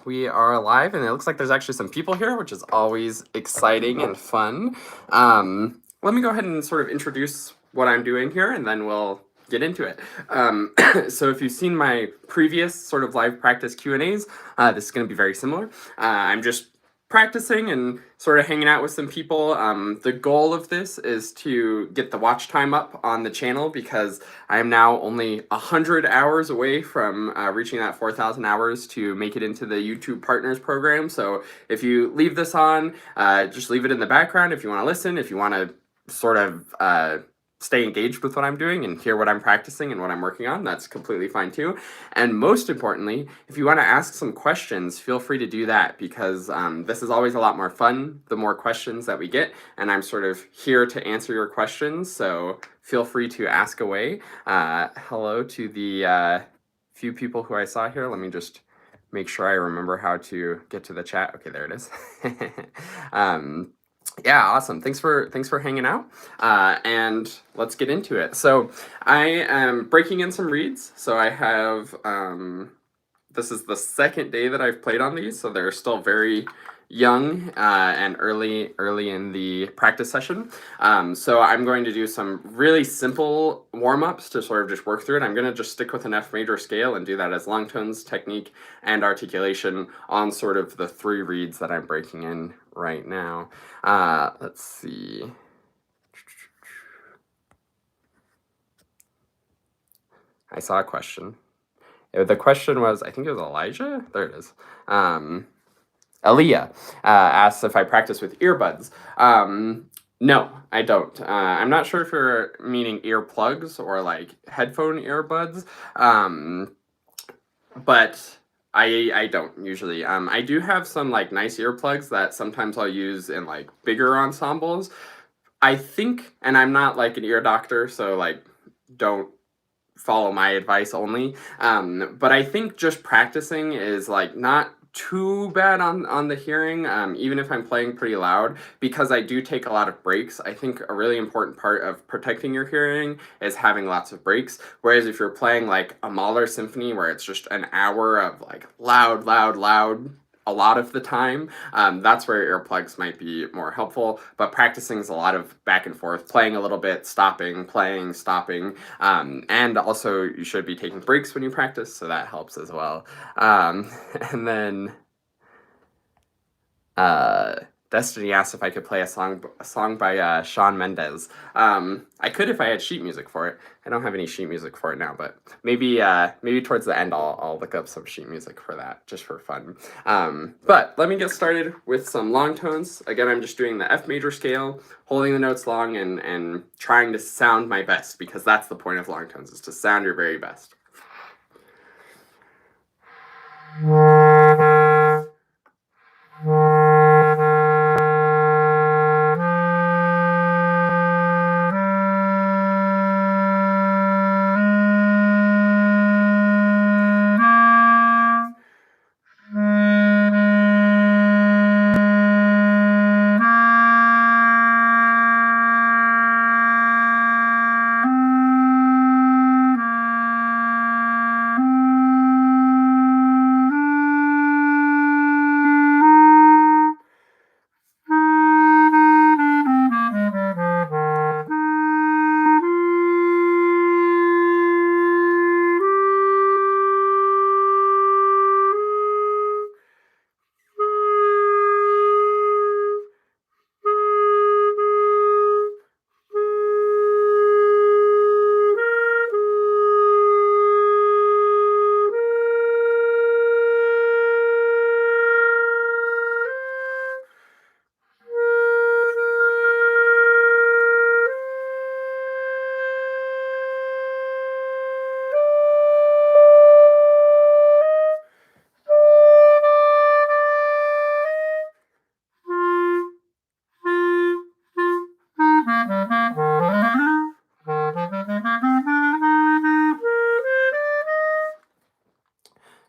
We are live, and it looks like there's actually some people here, which is always exciting and fun. Let me go ahead and sort of introduce what I'm doing here, and then we'll get into it. So if you've seen my previous sort of live practice Q&As, this is going to be very similar. I'm just practicing and sort of hanging out with some people. The goal of this is to get the watch time up on the channel because I am now only 100 hours away from reaching that 4,000 hours to make it into the YouTube Partners program. So if you leave this on, just leave it in the background if you want to listen, if you want to sort of stay engaged with what I'm doing and hear what I'm practicing and what I'm working on, that's completely fine too. And most importantly, if you want to ask some questions, feel free to do that because this is always a lot more fun the more questions that we get, and I'm sort of here to answer your questions, so feel free to ask away. Hello to the few people who I saw here. Let me just make sure I remember how to get to the chat. Okay, there it is. Yeah, awesome. Thanks for hanging out. And let's get into it. So I am breaking in some reeds. So I have this is the second day that I've played on these, so they're still very young and early in the practice session. So I'm going to do some really simple warm-ups to sort of just work through it. I'm going to just stick with an F major scale and do that as long tones, technique, and articulation on sort of the 3 reeds that I'm breaking in right now. Let's see. I saw a question. The question was, I think it was Elijah? There it is. Aaliyah asks if I practice with earbuds. No, I don't. I'm not sure if you're meaning earplugs or like headphone earbuds, but I don't usually. I do have some like nice earplugs that sometimes I'll use in like bigger ensembles. I think, and I'm not like an ear doctor, so like don't follow my advice only. But I think just practicing is like not too bad on the hearing, even if I'm playing pretty loud, because I do take a lot of breaks. I think a really important part of protecting your hearing is having lots of breaks. Whereas if you're playing like a Mahler symphony where it's just an hour of like loud, a lot of the time, that's where earplugs might be more helpful. But practicing is a lot of back and forth, playing a little bit, stopping, playing, stopping, and also you should be taking breaks when you practice, so that helps as well. And then Destiny asked if I could play a song by Shawn Mendes. I could if I had sheet music for it. I don't have any sheet music for it now, but maybe towards the end I'll look up some sheet music for that, just for fun. But let me get started with some long tones. Again, I'm just doing the F major scale, holding the notes long and trying to sound my best, because that's the point of long tones, is to sound your very best.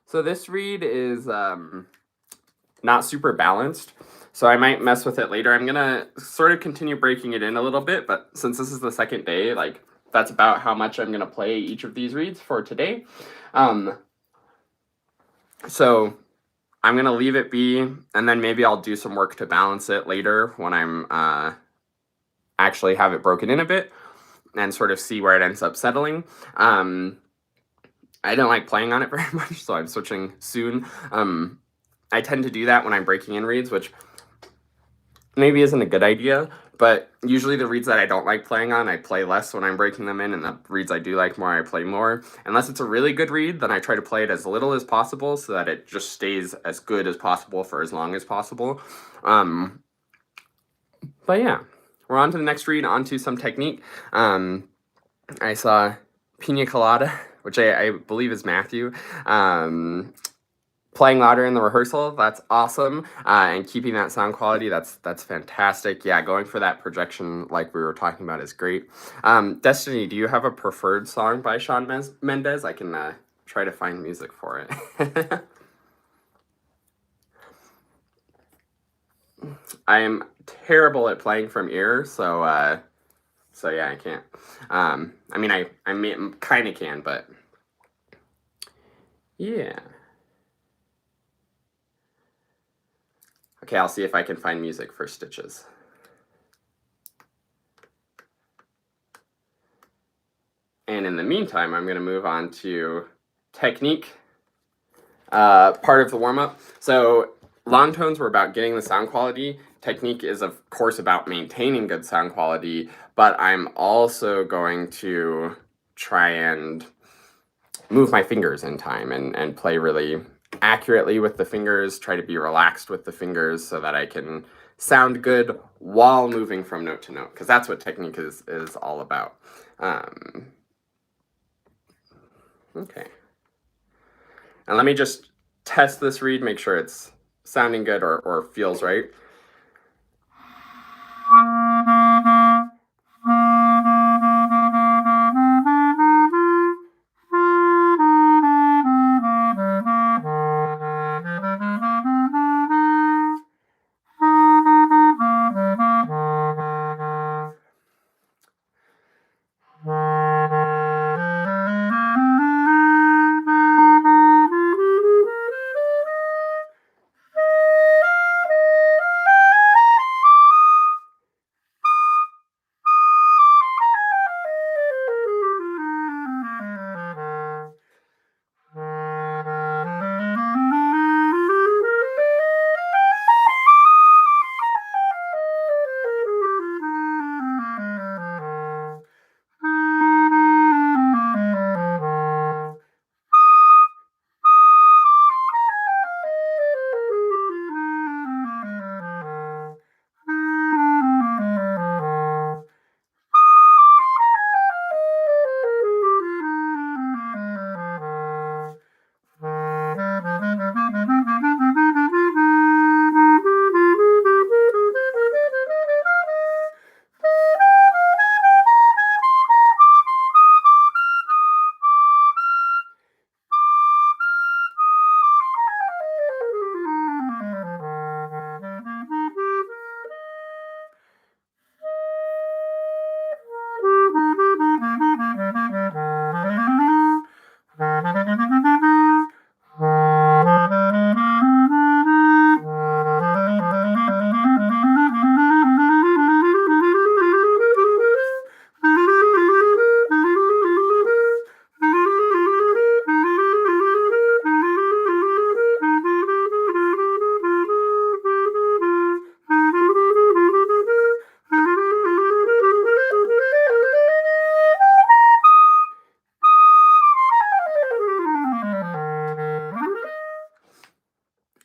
So this reed is not super balanced, so I might mess with it later. I'm gonna sort of continue breaking it in a little bit, but since this is the second day, like that's about how much I'm gonna play each of these reeds for today. So I'm going to leave it be, and then maybe I'll do some work to balance it later when I'm actually have it broken in a bit and sort of see where it ends up settling. I don't like playing on it very much, so I'm switching soon. I tend to do that when I'm breaking in reeds, which maybe isn't a good idea, but usually the reeds that I don't like playing on, I play less when I'm breaking them in, and the reeds I do like more, I play more. Unless it's a really good reed, then I try to play it as little as possible so that it just stays as good as possible for as long as possible. But yeah, we're on to the next read, on to some technique. I saw Pina Colada, which I believe is Matthew, playing louder in the rehearsal. That's awesome. And keeping that sound quality, that's fantastic. Yeah, going for that projection like we were talking about is great. Destiny, do you have a preferred song by Shawn Mendes? I can try to find music for it. I am terrible at playing from ear, so yeah, I can't. I mean, I kind of can, but yeah. Okay, I'll see if I can find music for Stitches. And in the meantime, I'm going to move on to technique, part of the warm-up. So long tones were about getting the sound quality. Technique is, of course, about maintaining good sound quality, but I'm also going to try and move my fingers in time and play really accurately with the fingers, try to be relaxed with the fingers so that I can sound good while moving from note to note, because that's what technique is all about. Okay. And let me just test this read, make sure it's sounding good or feels right.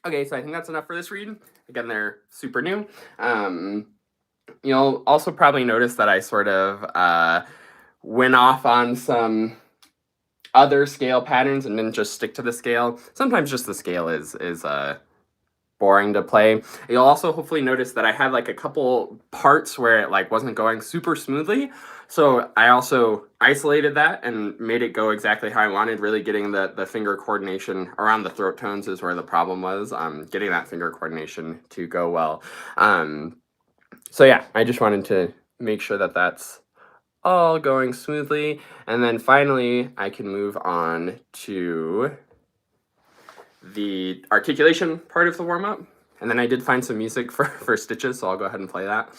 Okay, so I think that's enough for this read. Again, they're super new. You'll also probably notice that I sort of went off on some other scale patterns and didn't just stick to the scale. Sometimes just the scale is boring to play. You'll also hopefully notice that I had like a couple parts where it like wasn't going super smoothly. So I also isolated that and made it go exactly how I wanted, really getting the finger coordination around the throat tones is where the problem was, getting that finger coordination to go well. So yeah, I just wanted to make sure that that's all going smoothly. And then finally, I can move on to the articulation part of the warm-up. And then I did find some music for stitches, so I'll go ahead and play that.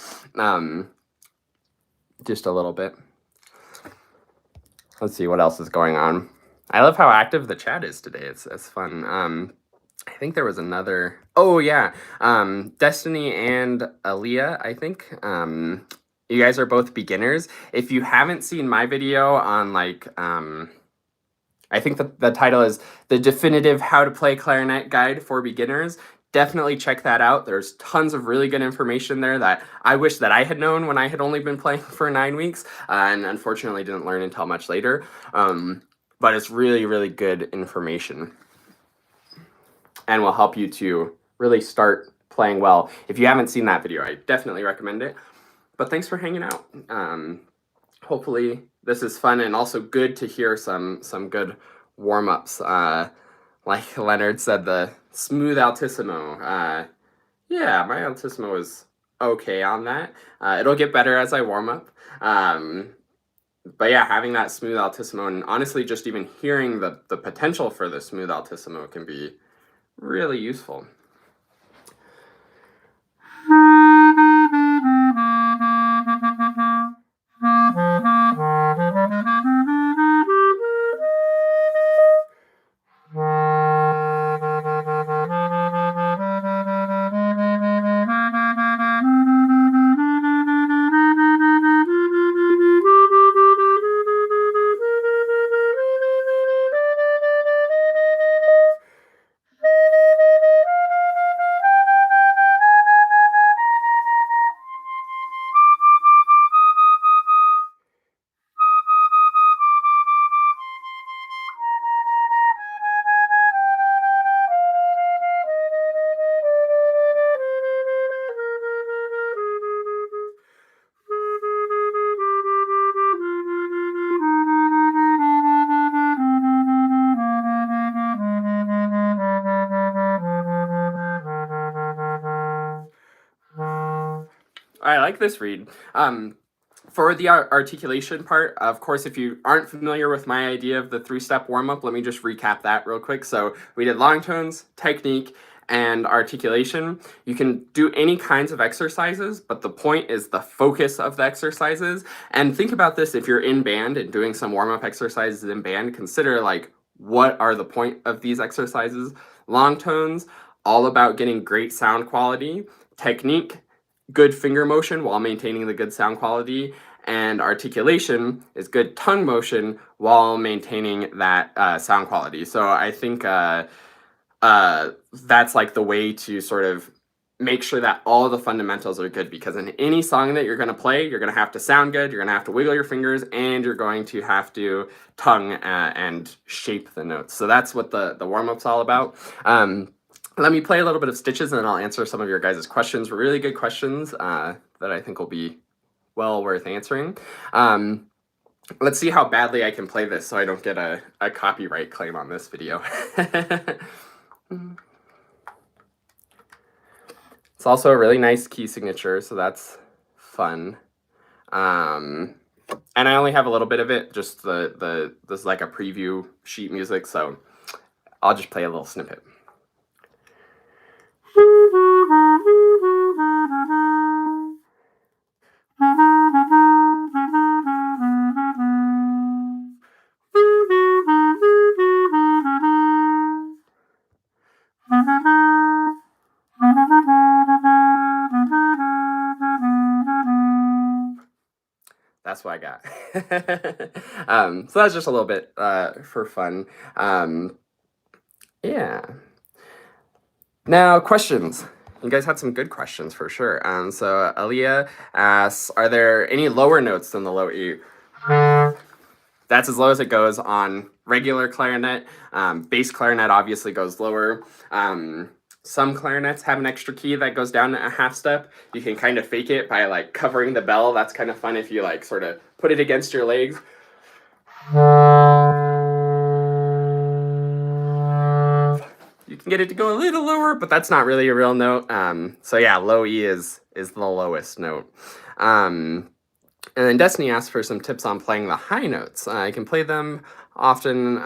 Just a little bit. Let's see what else is going on. I love how active the chat is today. It's fun. I think there was another. Oh yeah, Destiny and Aaliyah. I think you guys are both beginners. If you haven't seen my video on like, I think the title is The Definitive How to Play Clarinet Guide for Beginners. Definitely check that out. There's tons of really good information there that I wish that I had known when I had only been playing for 9 weeks, and unfortunately didn't learn until much later. But it's really, really good information and will help you to really start playing well. If you haven't seen that video, I definitely recommend it. But thanks for hanging out. Hopefully this is fun and also good to hear some good warm-ups. Like Leonard said, the smooth altissimo. Yeah, my altissimo is okay on that. It'll get better as I warm up. But yeah, having that smooth altissimo and honestly just even hearing the potential for the smooth altissimo can be really useful. I like this read. For the articulation part, of course, if you aren't familiar with my idea of the 3-step warm-up, let me just recap that real quick. So we did long tones, technique, and articulation. You can do any kinds of exercises, but the point is the focus of the exercises. And think about this if you're in band and doing some warm-up exercises in band, consider like, what are the point of these exercises? Long tones, all about getting great sound quality. Technique, good finger motion while maintaining the good sound quality, and articulation is good tongue motion while maintaining that sound quality. So I think that's like the way to sort of make sure that all the fundamentals are good, because in any song that you're going to play, you're going to have to sound good, you're going to have to wiggle your fingers, and you're going to have to tongue and shape the notes. So that's what the warm-up's all about. Let me play a little bit of stitches and then I'll answer some of your guys' questions. Really good questions that I think will be well worth answering. Let's see how badly I can play this so I don't get a copyright claim on this video. It's also a really nice key signature, so that's fun. And I only have a little bit of it, just this is like a preview sheet music, so I'll just play a little snippet. That's what I got. So that's just a little bit for fun. Yeah. Now, questions. You guys had some good questions for sure. So Aaliyah asks, are there any lower notes than the low E? That's as low as it goes on regular clarinet. Bass clarinet obviously goes lower. Some clarinets have an extra key that goes down a half step. You can kind of fake it by like covering the bell. That's kind of fun if you like sort of put it against your legs. You can get it to go a little lower, but that's not really a real note. So yeah, low E is the lowest note. And then Destiny asked for some tips on playing the high notes. I can play them often.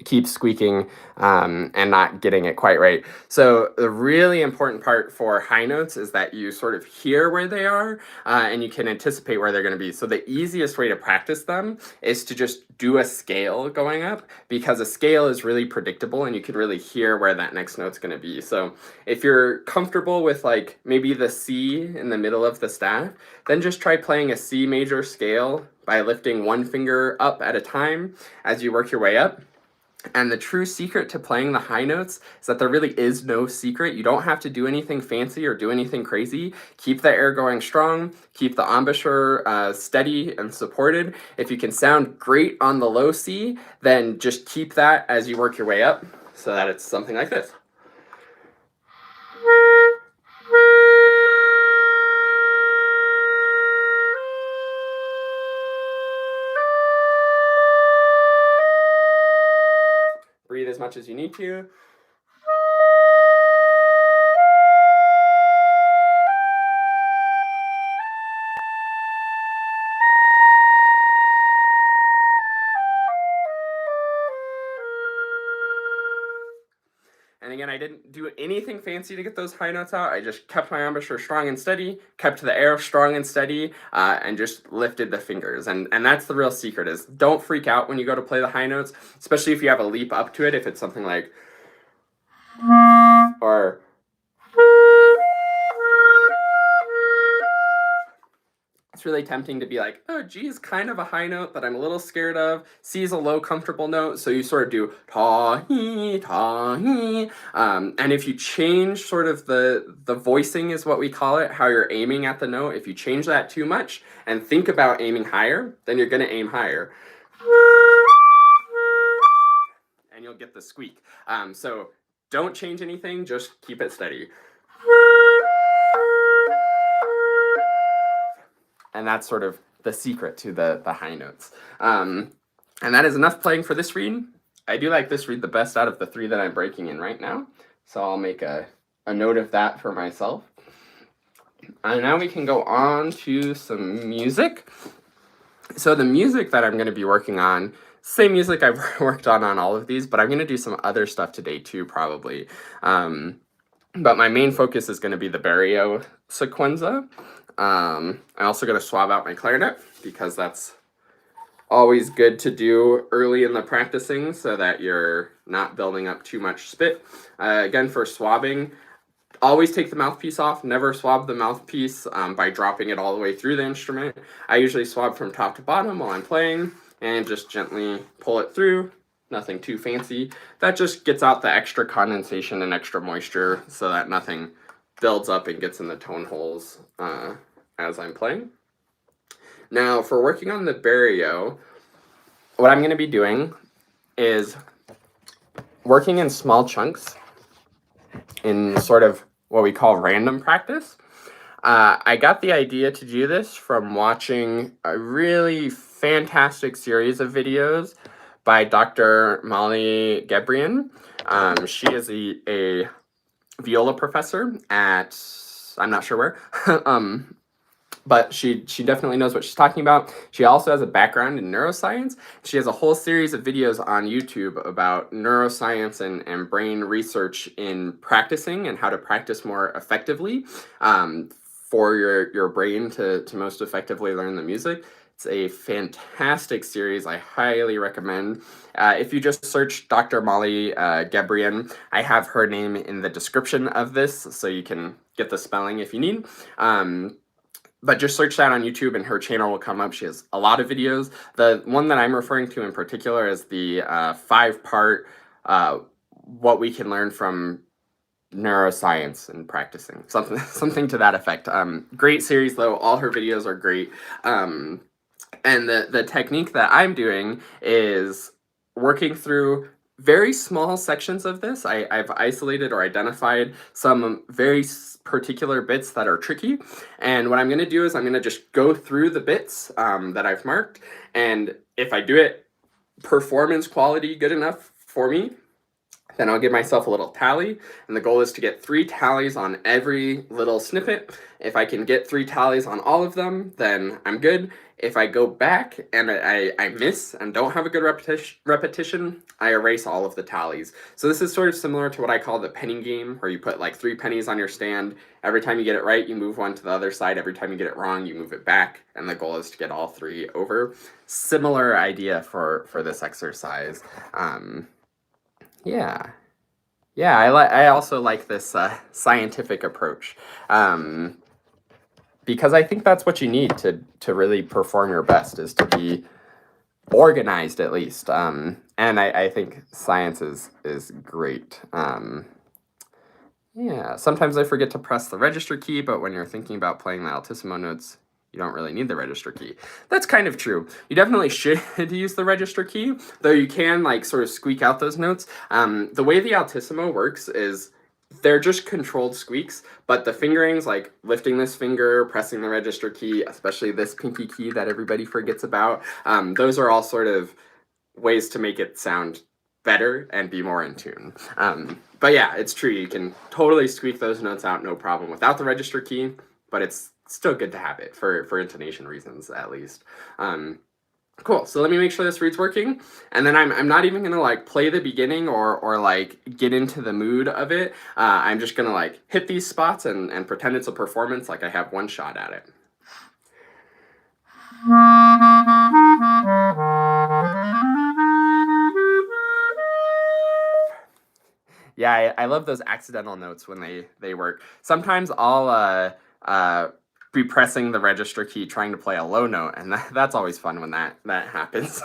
keep squeaking and not getting it quite right. So the really important part for high notes is that you sort of hear where they are and you can anticipate where they're going to be. So the easiest way to practice them is to just do a scale going up, because a scale is really predictable and you can really hear where that next note's going to be. So if you're comfortable with like maybe the C in the middle of the staff, then just try playing a C major scale by lifting one finger up at a time as you work your way up. And the true secret to playing the high notes is that there really is no secret. You don't have to do anything fancy or do anything crazy. Keep the air going strong, keep the embouchure steady and supported. If you can sound great on the low C, then just keep that as you work your way up so that it's something like this. Breathe as much as you need to. And again, I didn't do anything fancy to get those high notes out. I just kept my embouchure strong and steady, kept the air strong and steady, and just lifted the fingers. And that's the real secret, is don't freak out when you go to play the high notes, especially if you have a leap up to it. If it's something like, or it's really tempting to be like, oh, G is kind of a high note that I'm a little scared of. C is a low, comfortable note, so you sort of do ta-hee, ta-hee. And if you change sort of the voicing is what we call it, how you're aiming at the note, if you change that too much and think about aiming higher, then you're going to aim higher. And you'll get the squeak. So don't change anything, just keep it steady. And that's sort of the secret to the high notes. And that is enough playing for this read. I do like this read the best out of the three that I'm breaking in right now. So I'll make a note of that for myself. And now we can go on to some music. So the music that I'm going to be working on, same music I've worked on all of these, but I'm going to do some other stuff today too, probably. But my main focus is going to be the Barrio sequenza. I'm also going to swab out my clarinet, because that's always good to do early in the practicing so that you're not building up too much spit. Again, for swabbing, always take the mouthpiece off. Never swab the mouthpiece by dropping it all the way through the instrument. I usually swab from top to bottom while I'm playing and just gently pull it through. Nothing too fancy. That just gets out the extra condensation and extra moisture so that nothing builds up and gets in the tone holes as I'm playing. Now, for working on the Barrio, what I'm going to be doing is working in small chunks in sort of what we call random practice. I got the idea to do this from watching a really fantastic series of videos by Dr. Molly Gebrian. She is a viola professor at, I'm not sure where, but she definitely knows what she's talking about. She also has a background in neuroscience. She has a whole series of videos on YouTube about neuroscience and brain research in practicing and how to practice more effectively for your brain to most effectively learn the music. It's a fantastic series. I highly recommend. If you just search Dr. Molly Gebrian, I have her name in the description of this, so you can get the spelling if you need. But just search that on YouTube and her channel will come up. She has a lot of videos. The one that I'm referring to in particular is the 5-part what we can learn from neuroscience and practicing. Something to that effect. Great series though. All her videos are great. And the technique that I'm doing is working through very small sections of this. I've isolated or identified some very particular bits that are tricky. And what I'm going to do is I'm going to just go through the bits that I've marked. And if I do it performance quality good enough for me, Then I'll give myself a little tally, and the goal is to get 3 tallies on every little snippet. If I can get 3 tallies on all of them, then I'm good. If I go back and I miss and don't have a good repetition, I erase all of the tallies. So this is sort of similar to what I call the penny game, where you put like 3 pennies on your stand. Every time you get it right, you move one to the other side. Every time you get it wrong, you move it back, and the goal is to get all 3 over. Similar idea for this exercise. Yeah. Yeah, I also like this scientific approach, because I think that's what you need to really perform your best, is to be organized at least. And I think science is great. Yeah, sometimes I forget to press the register key, but when you're thinking about playing the altissimo notes, you don't really need the register key. That's kind of true. You definitely should use the register key, though you can like sort of squeak out those notes. The way the altissimo works is they're just controlled squeaks, but the fingerings, like lifting this finger, pressing the register key, especially this pinky key that everybody forgets about, those are all sort of ways to make it sound better and be more in tune. But yeah, it's true. You can totally squeak those notes out, no problem, without the register key, but it's still good to have it for intonation reasons, at least. Cool, so let me make sure this read's working, and then I'm not even gonna like play the beginning or like get into the mood of it. I'm just gonna like hit these spots and pretend it's a performance, like I have one shot at it. Yeah, I love those accidental notes when they work. Sometimes I'll be pressing the register key trying to play a low note, and that's always fun when that happens.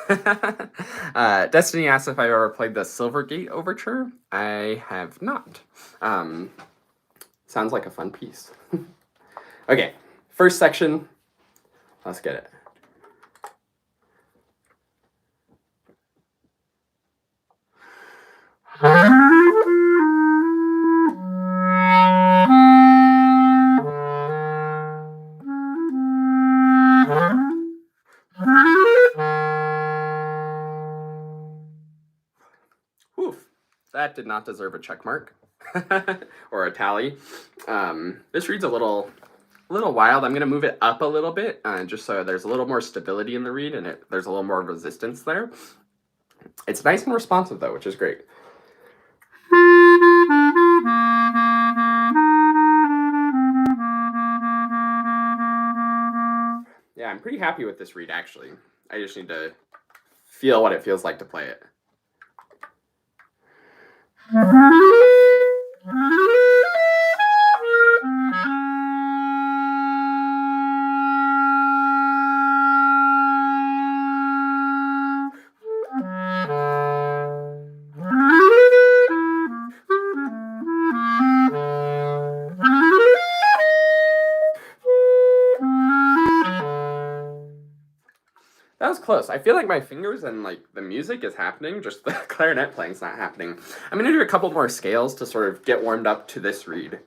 Destiny asked if I've ever played the Silvergate Overture. I have not. Sounds like a fun piece. Okay, first section. Let's get it. Oof, that did not deserve a check mark or a tally. This reads a little wild. I'm going to move it up a little bit, just so there's a little more stability in the read and there's a little more resistance there. It's nice and responsive though, which is great. Yeah, I'm pretty happy with this read actually. I just need to feel what it feels like to play it. That was close. I feel like my fingers and like the music is happening, just the clarinet playing's not happening. I'm gonna do a couple more scales to sort of get warmed up to this read.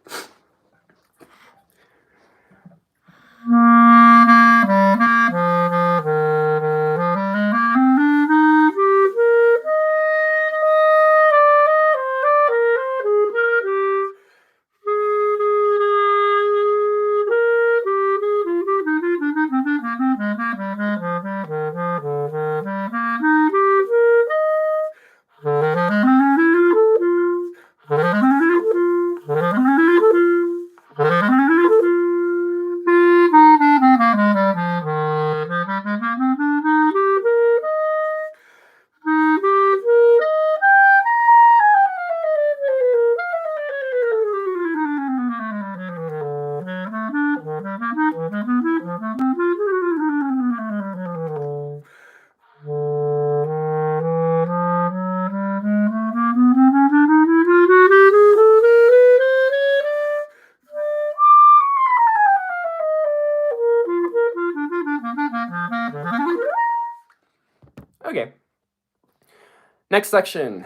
Okay. Next section.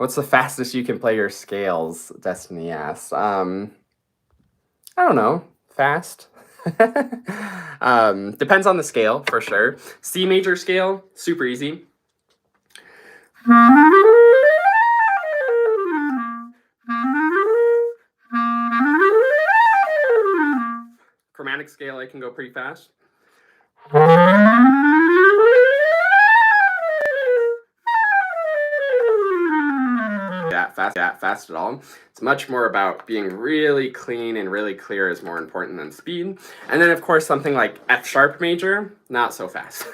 What's the fastest you can play your scales? Destiny asked. I don't know. Fast. Depends on the scale for sure. C major scale, super easy. Chromatic scale, I can go pretty fast. Fast at all. It's much more about being really clean and really clear is more important than speed. And then of course something like F sharp major, not so fast.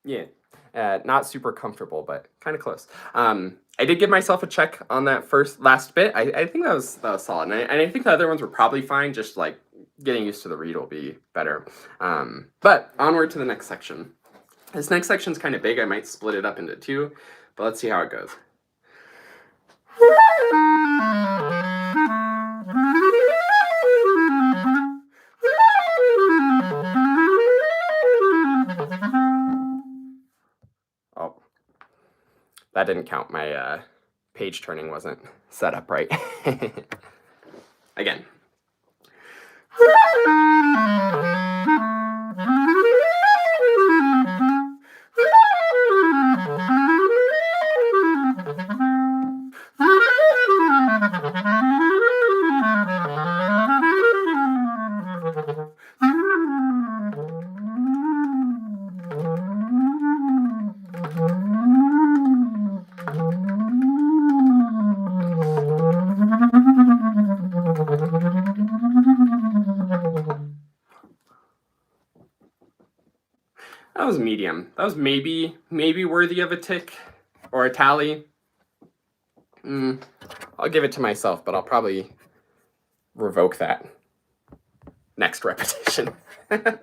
Yeah, not super comfortable, but kind of close. I did give myself a check on that last bit. I think that was solid, and I think the other ones were probably fine. Just like getting used to the read will be better. But onward to the next section. This next section's kind of big. I might split it up into two, but let's see how it goes. Oh, that didn't count. My page turning wasn't set up right. Again. That was medium. That was maybe worthy of a tick or a tally. I'll give it to myself, but I'll probably revoke that next repetition. I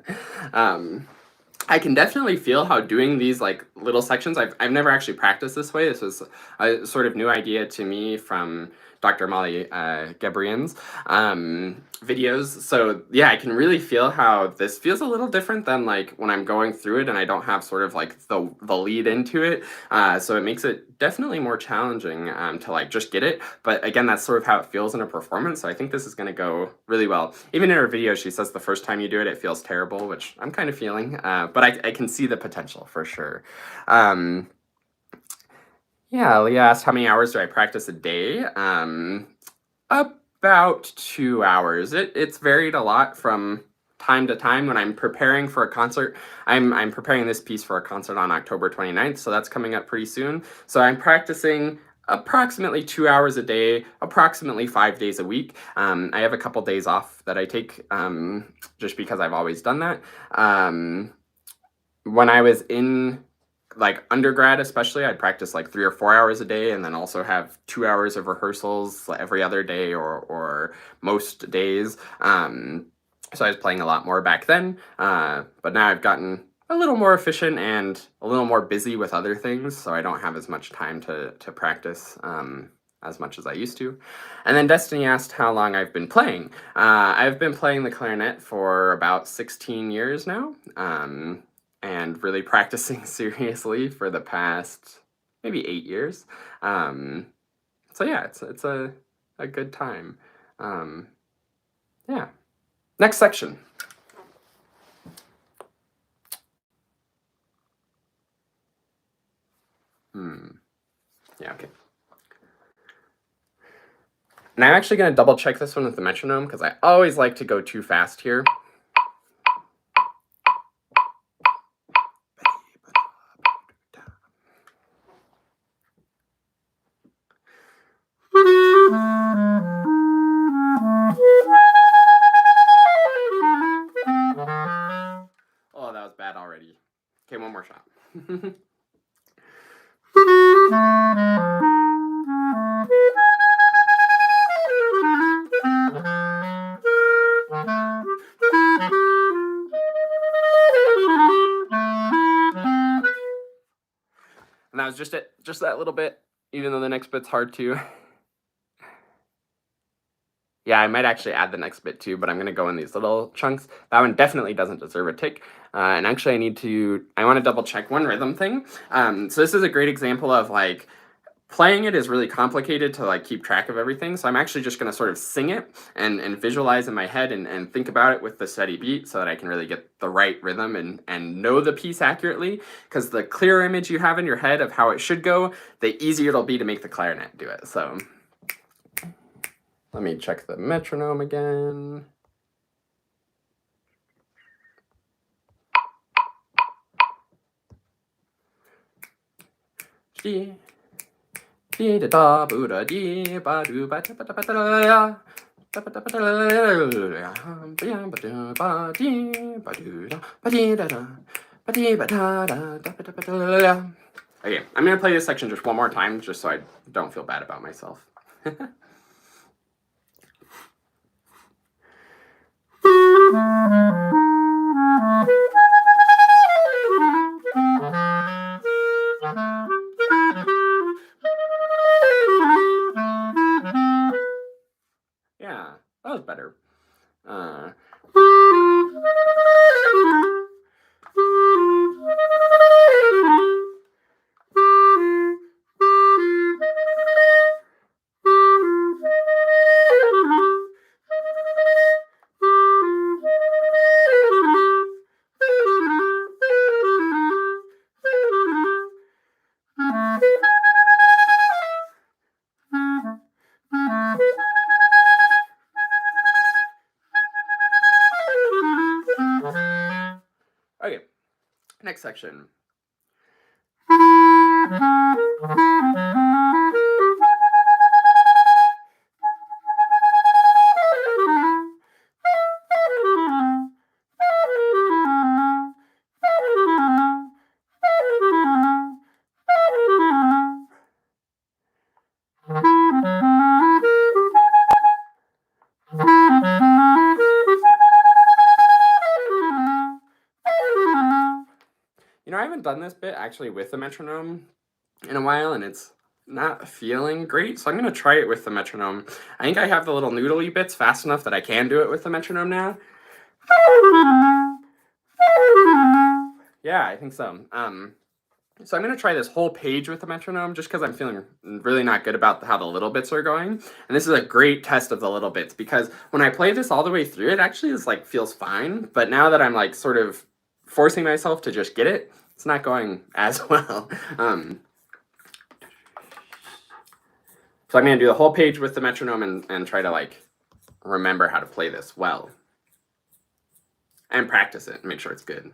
can definitely feel how doing these like little sections, I've never actually practiced this way. This was a sort of new idea to me from Dr. Molly Gabrian's videos. So yeah, I can really feel how this feels a little different than like when I'm going through it and I don't have sort of like the lead into it. So it makes it definitely more challenging to like just get it. But again, that's sort of how it feels in a performance. So I think this is going to go really well. Even in her video, she says the first time you do it, it feels terrible, which I'm kind of feeling. But I can see the potential for sure. Yeah, Leah asked how many hours do I practice a day? About 2 hours. It's varied a lot from time to time. When I'm preparing for a concert, I'm preparing this piece for a concert on October 29th, so that's coming up pretty soon. So I'm practicing approximately 2 hours a day, approximately 5 days a week. I have a couple days off that I take just because I've always done that. When I was in like undergrad especially, I'd practice like 3 or 4 hours a day and then also have 2 hours of rehearsals every other day or most days. So I was playing a lot more back then, but now I've gotten a little more efficient and a little more busy with other things, so I don't have as much time to practice as much as I used to. And then Destiny asked how long I've been playing. I've been playing the clarinet for about 16 years now. And really practicing seriously for the past maybe 8 years. So yeah, it's a good time. Yeah. Next section. Yeah, okay. And I'm actually going to double check this one with the metronome because I always like to go too fast here. Oh, that was bad already. Okay, one more shot. And that was just it, just that little bit, even though the next bit's hard too. Yeah, I might actually add the next bit too, but I'm going to go in these little chunks. That one definitely doesn't deserve a tick. And actually I want to double check one rhythm thing. So this is a great example of like, playing it is really complicated to like keep track of everything, so I'm actually just going to sort of sing it and visualize in my head and think about it with the steady beat so that I can really get the right rhythm and know the piece accurately, because the clearer image you have in your head of how it should go, the easier it'll be to make the clarinet do it. So let me check the metronome again. Da boo da dee ba doo ba da ba da ba da da. Okay, I'm gonna play this section just one more time, just so I don't feel bad about myself. Yeah, that was better. Okay, next section. You know, I haven't done this bit actually with the metronome in a while, and it's not feeling great, so I'm going to try it with the metronome. I think I have the little noodly bits fast enough that I can do it with the metronome now. Yeah, I think so. So I'm going to try this whole page with the metronome just because I'm feeling really not good about how the little bits are going. And this is a great test of the little bits, because when I play this all the way through, it actually is like feels fine. But now that I'm like sort of forcing myself to just get it, it's not going as well. So I'm going to do the whole page with the metronome and try to like remember how to play this well. And practice it and make sure it's good.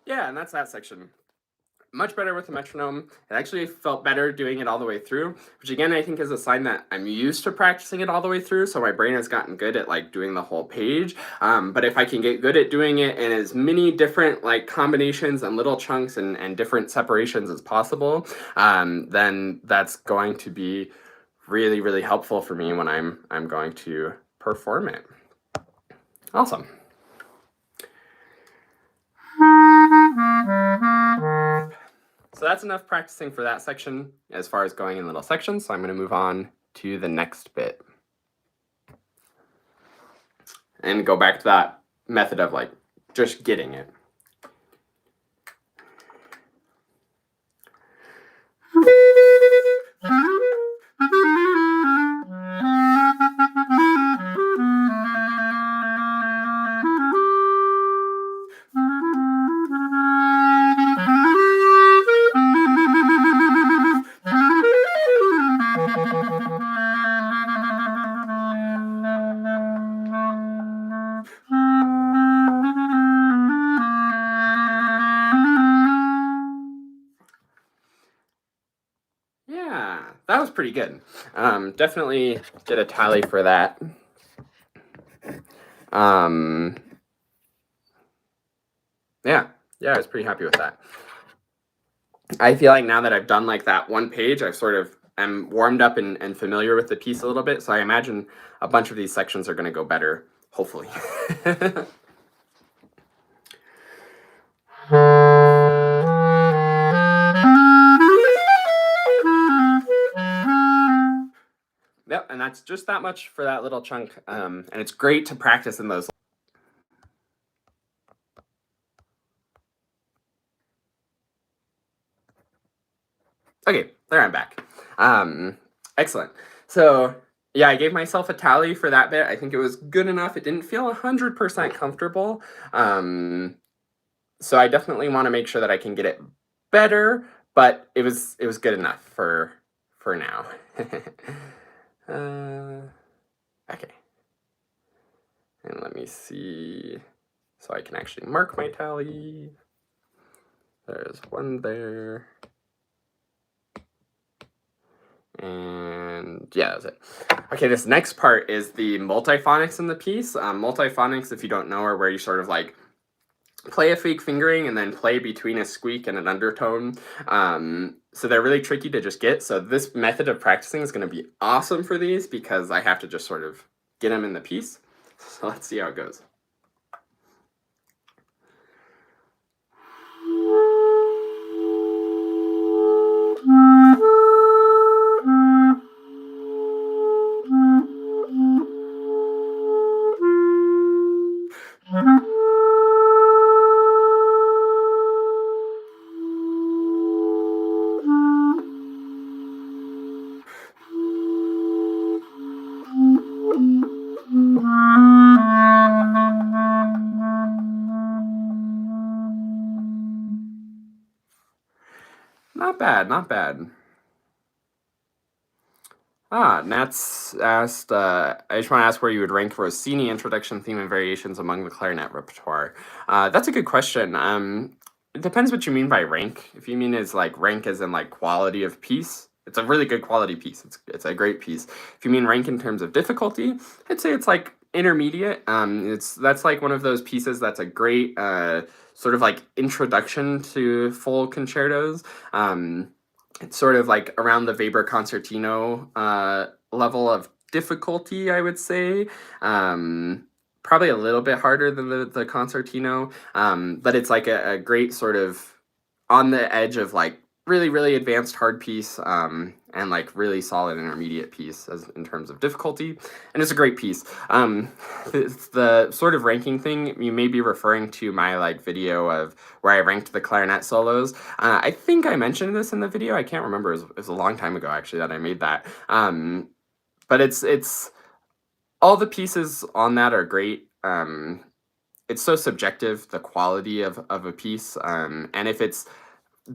Yeah, and that's that section. much better with the metronome. It actually felt better doing it all the way through, which again I think is a sign that I'm used to practicing it all the way through, so my brain has gotten good at like doing the whole page. But if I can get good at doing it in as many different like combinations and little chunks and different separations as possible, then that's going to be really, really helpful for me when I'm going to perform it. Awesome. So that's enough practicing for that section as far as going in little sections. So I'm going to move on to the next bit. And go back to that method of like just getting it. Yeah, that was pretty good. Definitely get a tally for that. Yeah, I was pretty happy with that. I feel like now that I've done like that one page, I've sort of am warmed up and familiar with the piece a little bit. So I imagine a bunch of these sections are going to go better, hopefully. Yep, and that's just that much for that little chunk. And it's great to practice in those. Okay, there I'm back. Excellent. So yeah, I gave myself a tally for that bit. I think it was good enough. It didn't feel 100% comfortable. So I definitely want to make sure that I can get it better, but it was good enough for now. Okay. And let me see. So I can actually mark my tally. There's one there. And yeah, that's it. Okay, this next part is the multiphonics in the piece. Multiphonics, if you don't know, are where you sort of like play a fake fingering and then play between a squeak and an undertone. So they're really tricky to just get. So this method of practicing is going to be awesome for these because I have to just sort of get them in the piece. So let's see how it goes. Not bad, not bad. Nats asked, I just want to ask where you would rank Rossini introduction, theme, and variations among the clarinet repertoire. That's a good question. It depends what you mean by rank. If you mean is like rank as in like quality of piece, it's a really good quality piece. It's a great piece. If you mean rank in terms of difficulty, I'd say it's like intermediate. That's like one of those pieces that's a great sort of like introduction to full concertos. It's sort of like around the Weber concertino level of difficulty, I would say. Probably a little bit harder than the concertino, but it's like a great sort of on the edge of like really, really advanced hard piece and like really solid intermediate piece as in terms of difficulty. And it's a great piece. The sort of ranking thing, you may be referring to my like video of where I ranked the clarinet solos. I think I mentioned this in the video. I can't remember. It was a long time ago actually that I made that. But it's all the pieces on that are great. It's so subjective, the quality of a piece. And if it's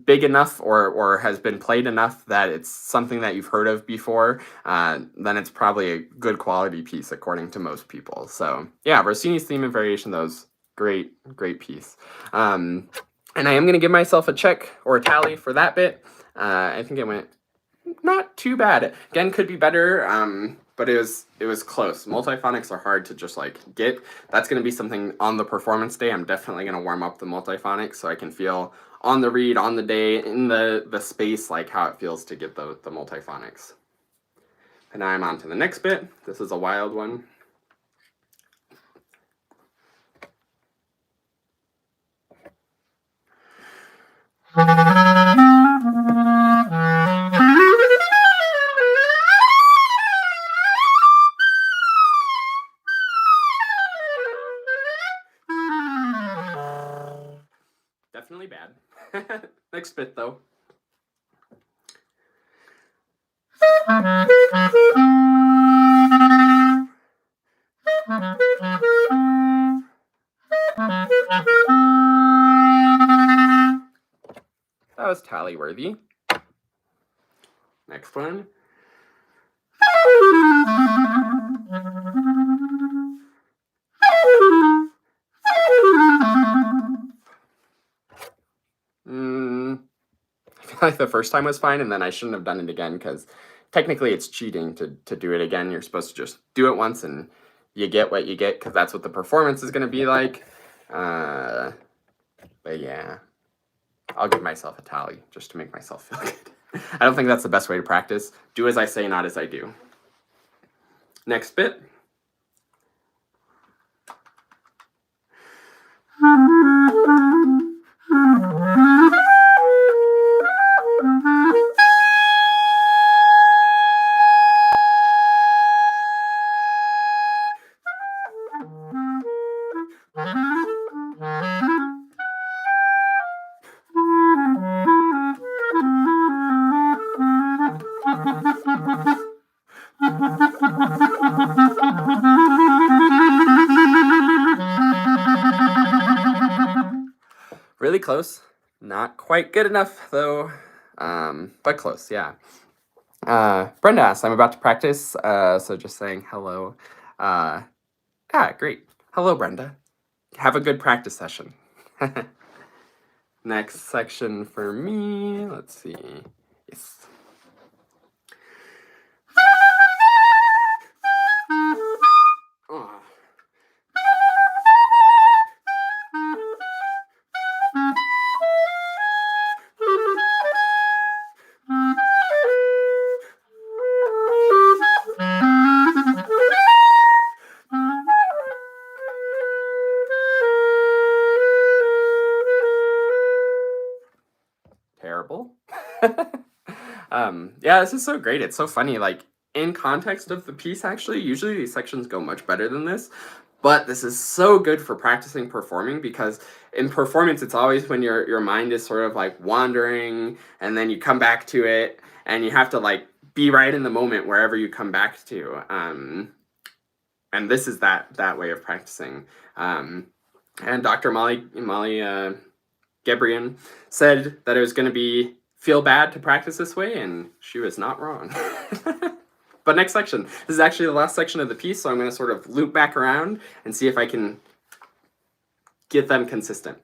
big enough or has been played enough that it's something that you've heard of before, then it's probably a good quality piece according to most people. So yeah, Rossini's theme and variation, those great piece. And I am going to give myself a check or a tally for that bit. I think it went not too bad. Again, could be better, but it was close. Multiphonics are hard to just like get. That's going to be something on the performance day. I'm definitely going to warm up the multiphonics so I can feel on the read, on the day, in the space, like how it feels to get the multiphonics. And now I'm on to the next bit. This is a wild one. Definitely bad. Next bit though. That was tally worthy. Next one. I feel like the first time was fine, and then I shouldn't have done it again because technically it's cheating to do it again. You're supposed to just do it once and you get what you get because that's what the performance is going to be like. But yeah, I'll give myself a tally just to make myself feel good. I don't think that's the best way to practice. Do as I say, not as I do. Next bit. Really close. Not quite good enough though, but close, yeah. Brenda asked, I'm about to practice, so just saying hello. Great. Hello, Brenda. Have a good practice session. Next section for me, let's see. Yes. Oh. Terrible. Yeah, this is so great. It's so funny. Like, in context of the piece, actually, usually these sections go much better than this. But this is so good for practicing performing because in performance, it's always when your mind is sort of like wandering and then you come back to it and you have to like be right in the moment wherever you come back to. And this is that way of practicing. And Dr. Molly Gebrian said that it was going to feel bad to practice this way, and she was not wrong. But next section. This is actually the last section of the piece, so I'm going to sort of loop back around and see if I can get them consistent.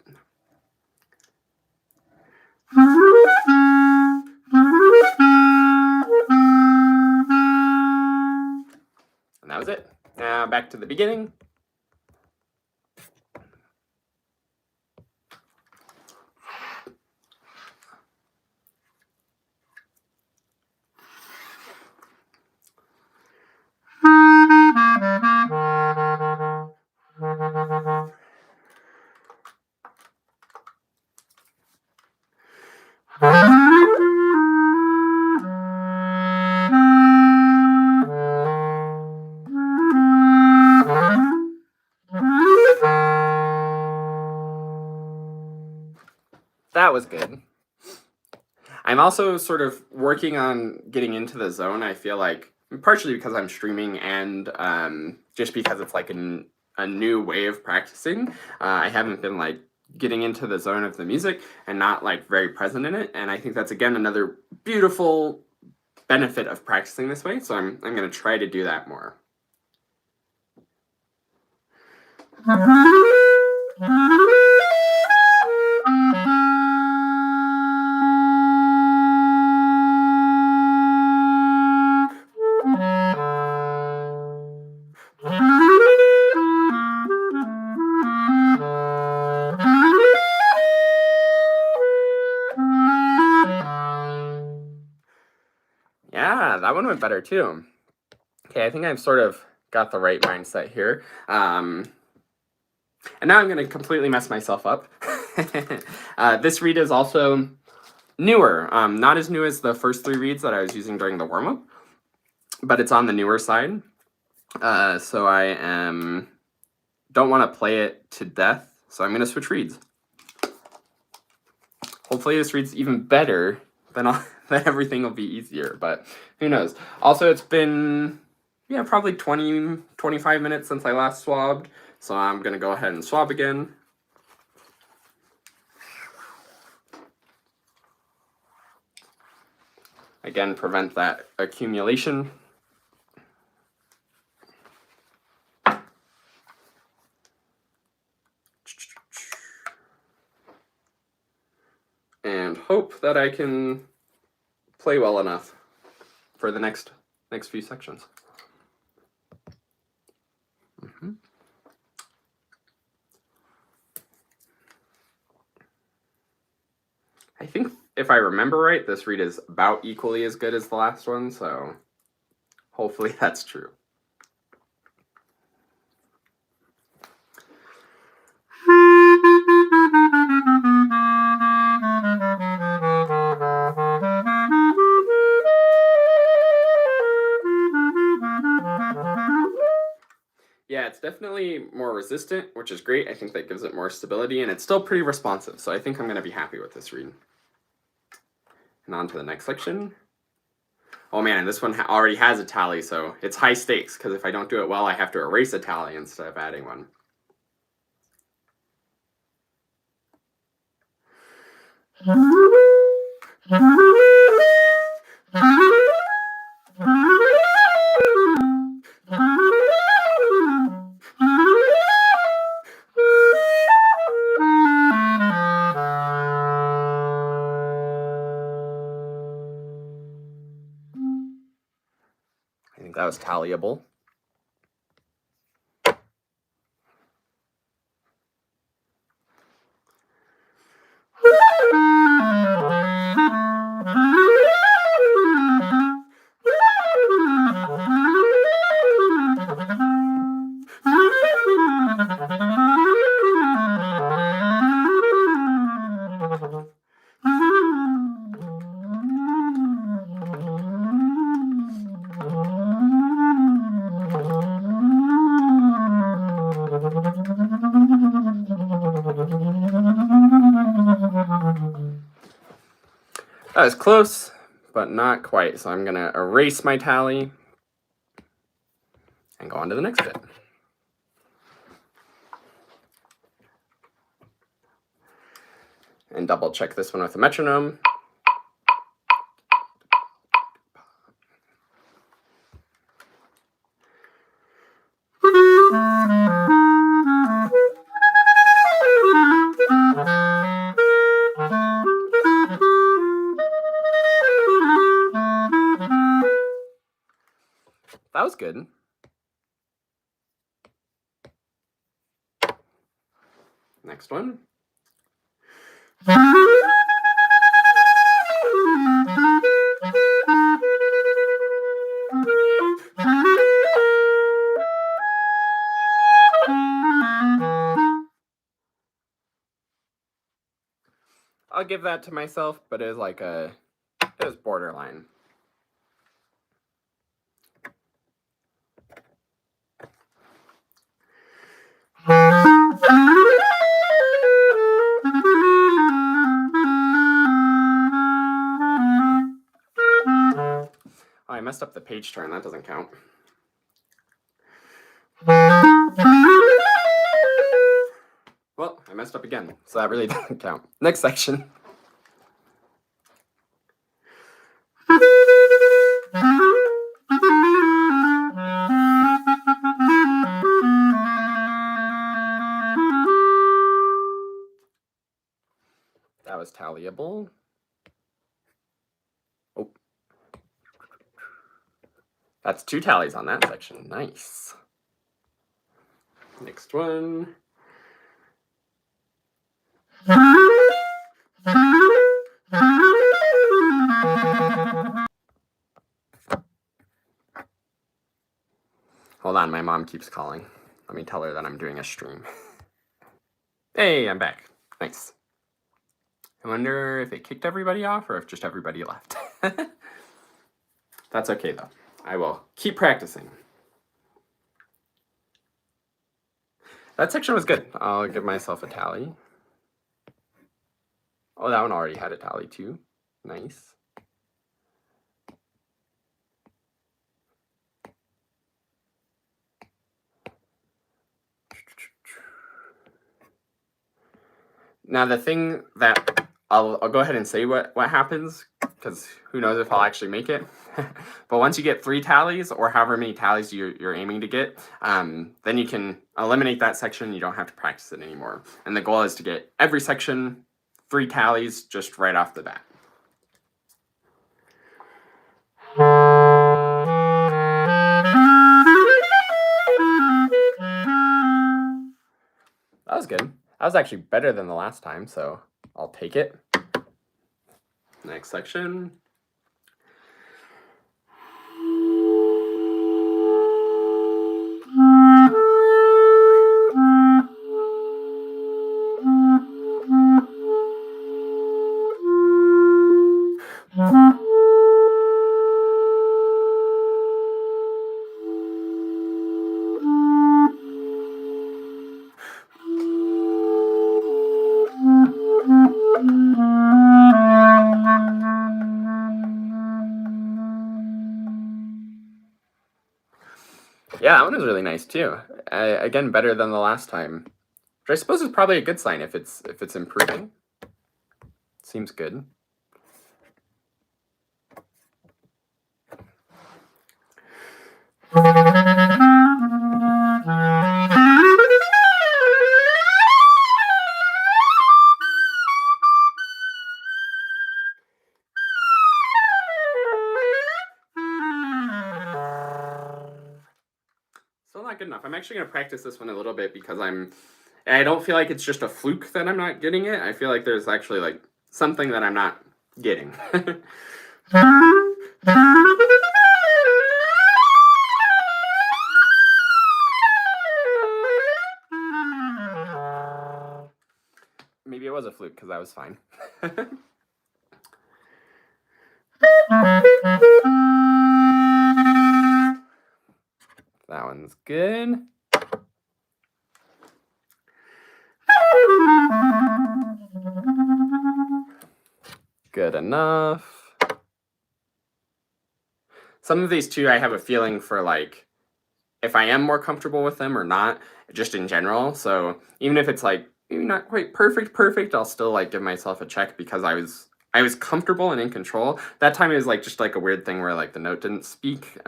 And that was it. Now back to the beginning. That was good. I'm also sort of working on getting into the zone. I feel like partially because I'm streaming and just because it's like a new way of practicing. I haven't been like getting into the zone of the music and not like very present in it. And I think that's again another beautiful benefit of practicing this way. So I'm going to try to do that more. that one went better too. Okay, I think I've sort of got the right mindset here. And now I'm going to completely mess myself up. This reed is also newer. Not as new as the first 3 reeds that I was using during the warm-up, but it's on the newer side. So I don't want to play it to death, so I'm going to switch reeds. Hopefully this reed's even better, then everything will be easier, but who knows. Also, it's been, yeah, probably 25 minutes since I last swabbed, so I'm going to go ahead and swab again. Again, prevent that accumulation. And hope that I can play well enough for the next few sections. I think if I remember right, this reed is about equally as good as the last one, so hopefully that's true. Yeah, it's definitely more resistant, which is great. I think that gives it more stability, and it's still pretty responsive, so I think I'm going to be happy with this reed. And on to the next section. Oh man, and this one already has a tally, so it's high stakes, because if I don't do it well, I have to erase a tally instead of adding one. I think that was tallyable. That was close, but not quite. So I'm going to erase my tally and go on to the next bit. And double check this one with a metronome. That was good. Next one. I'll give that to myself, but it was borderline. Oh, I messed up the page turn. That doesn't count. Well, I messed up again, so that really doesn't count. Next section. That was tallyable. Oh. That's 2 tallies on that section. Nice. Next one. Hold on, my mom keeps calling. Let me tell her that I'm doing a stream. Hey, I'm back. Nice. I wonder if it kicked everybody off or if just everybody left. That's okay though. I will keep practicing. That section was good. I'll give myself a tally. Oh, that one already had a tally too. Nice. Now the thing that I'll go ahead and say what happens, because who knows if I'll actually make it. But once you get 3 tallies, or however many tallies you're aiming to get, then you can eliminate that section. You don't have to practice it anymore. And the goal is to get every section 3 tallies just right off the bat. That was good. That was actually better than the last time, so I'll take it. Next section. Yeah, that one was really nice too. Again, better than the last time, which I suppose is probably a good sign if it's improving. Seems good. Still not good enough. I'm actually going to practice this one a little bit because I don't feel like it's just a fluke that I'm not getting it. I feel like there's actually like something that I'm not getting. Maybe it was a fluke because I was fine. That one's good. Good enough. Some of these too, I have a feeling for like if I am more comfortable with them or not, just in general. So even if it's like maybe not quite perfect, I'll still like give myself a check because I was comfortable and in control. That time it was like just like a weird thing where like the note didn't speak.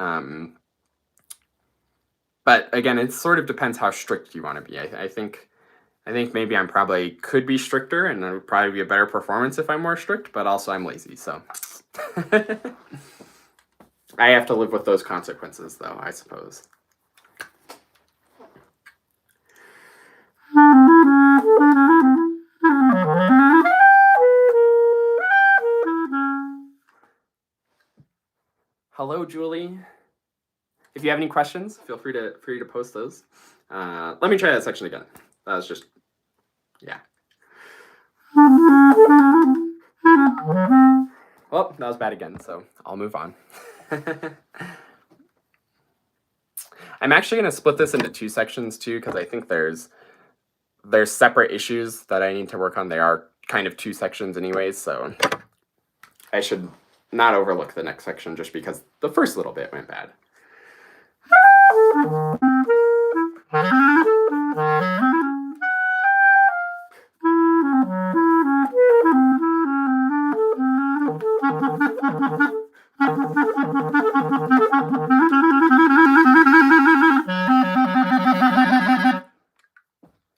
But again, it sort of depends how strict you want to be. I think maybe I'm probably could be stricter, and it would probably be a better performance if I'm more strict. But also I'm lazy, so I have to live with those consequences, though, I suppose. Hello, Julie. If you have any questions, feel free to post those. Let me try that section again. That was just, yeah. Well, that was bad again, so I'll move on. I'm actually going to split this into 2 sections too, because I think there's separate issues that I need to work on. They are kind of 2 sections anyways, so I should not overlook the next section just because the first little bit went bad.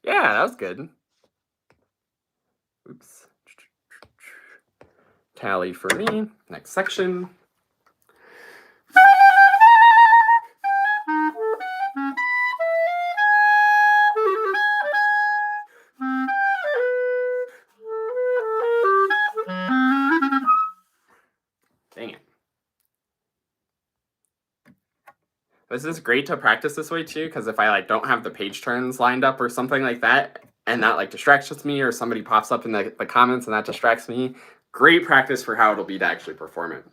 Yeah, that was good. Oops. Tally for me. Next section. This is great to practice this way too, because if I like don't have the page turns lined up or something like that, and that like distracts me, or somebody pops up in the comments and that distracts me, great practice for how it'll be to actually perform it.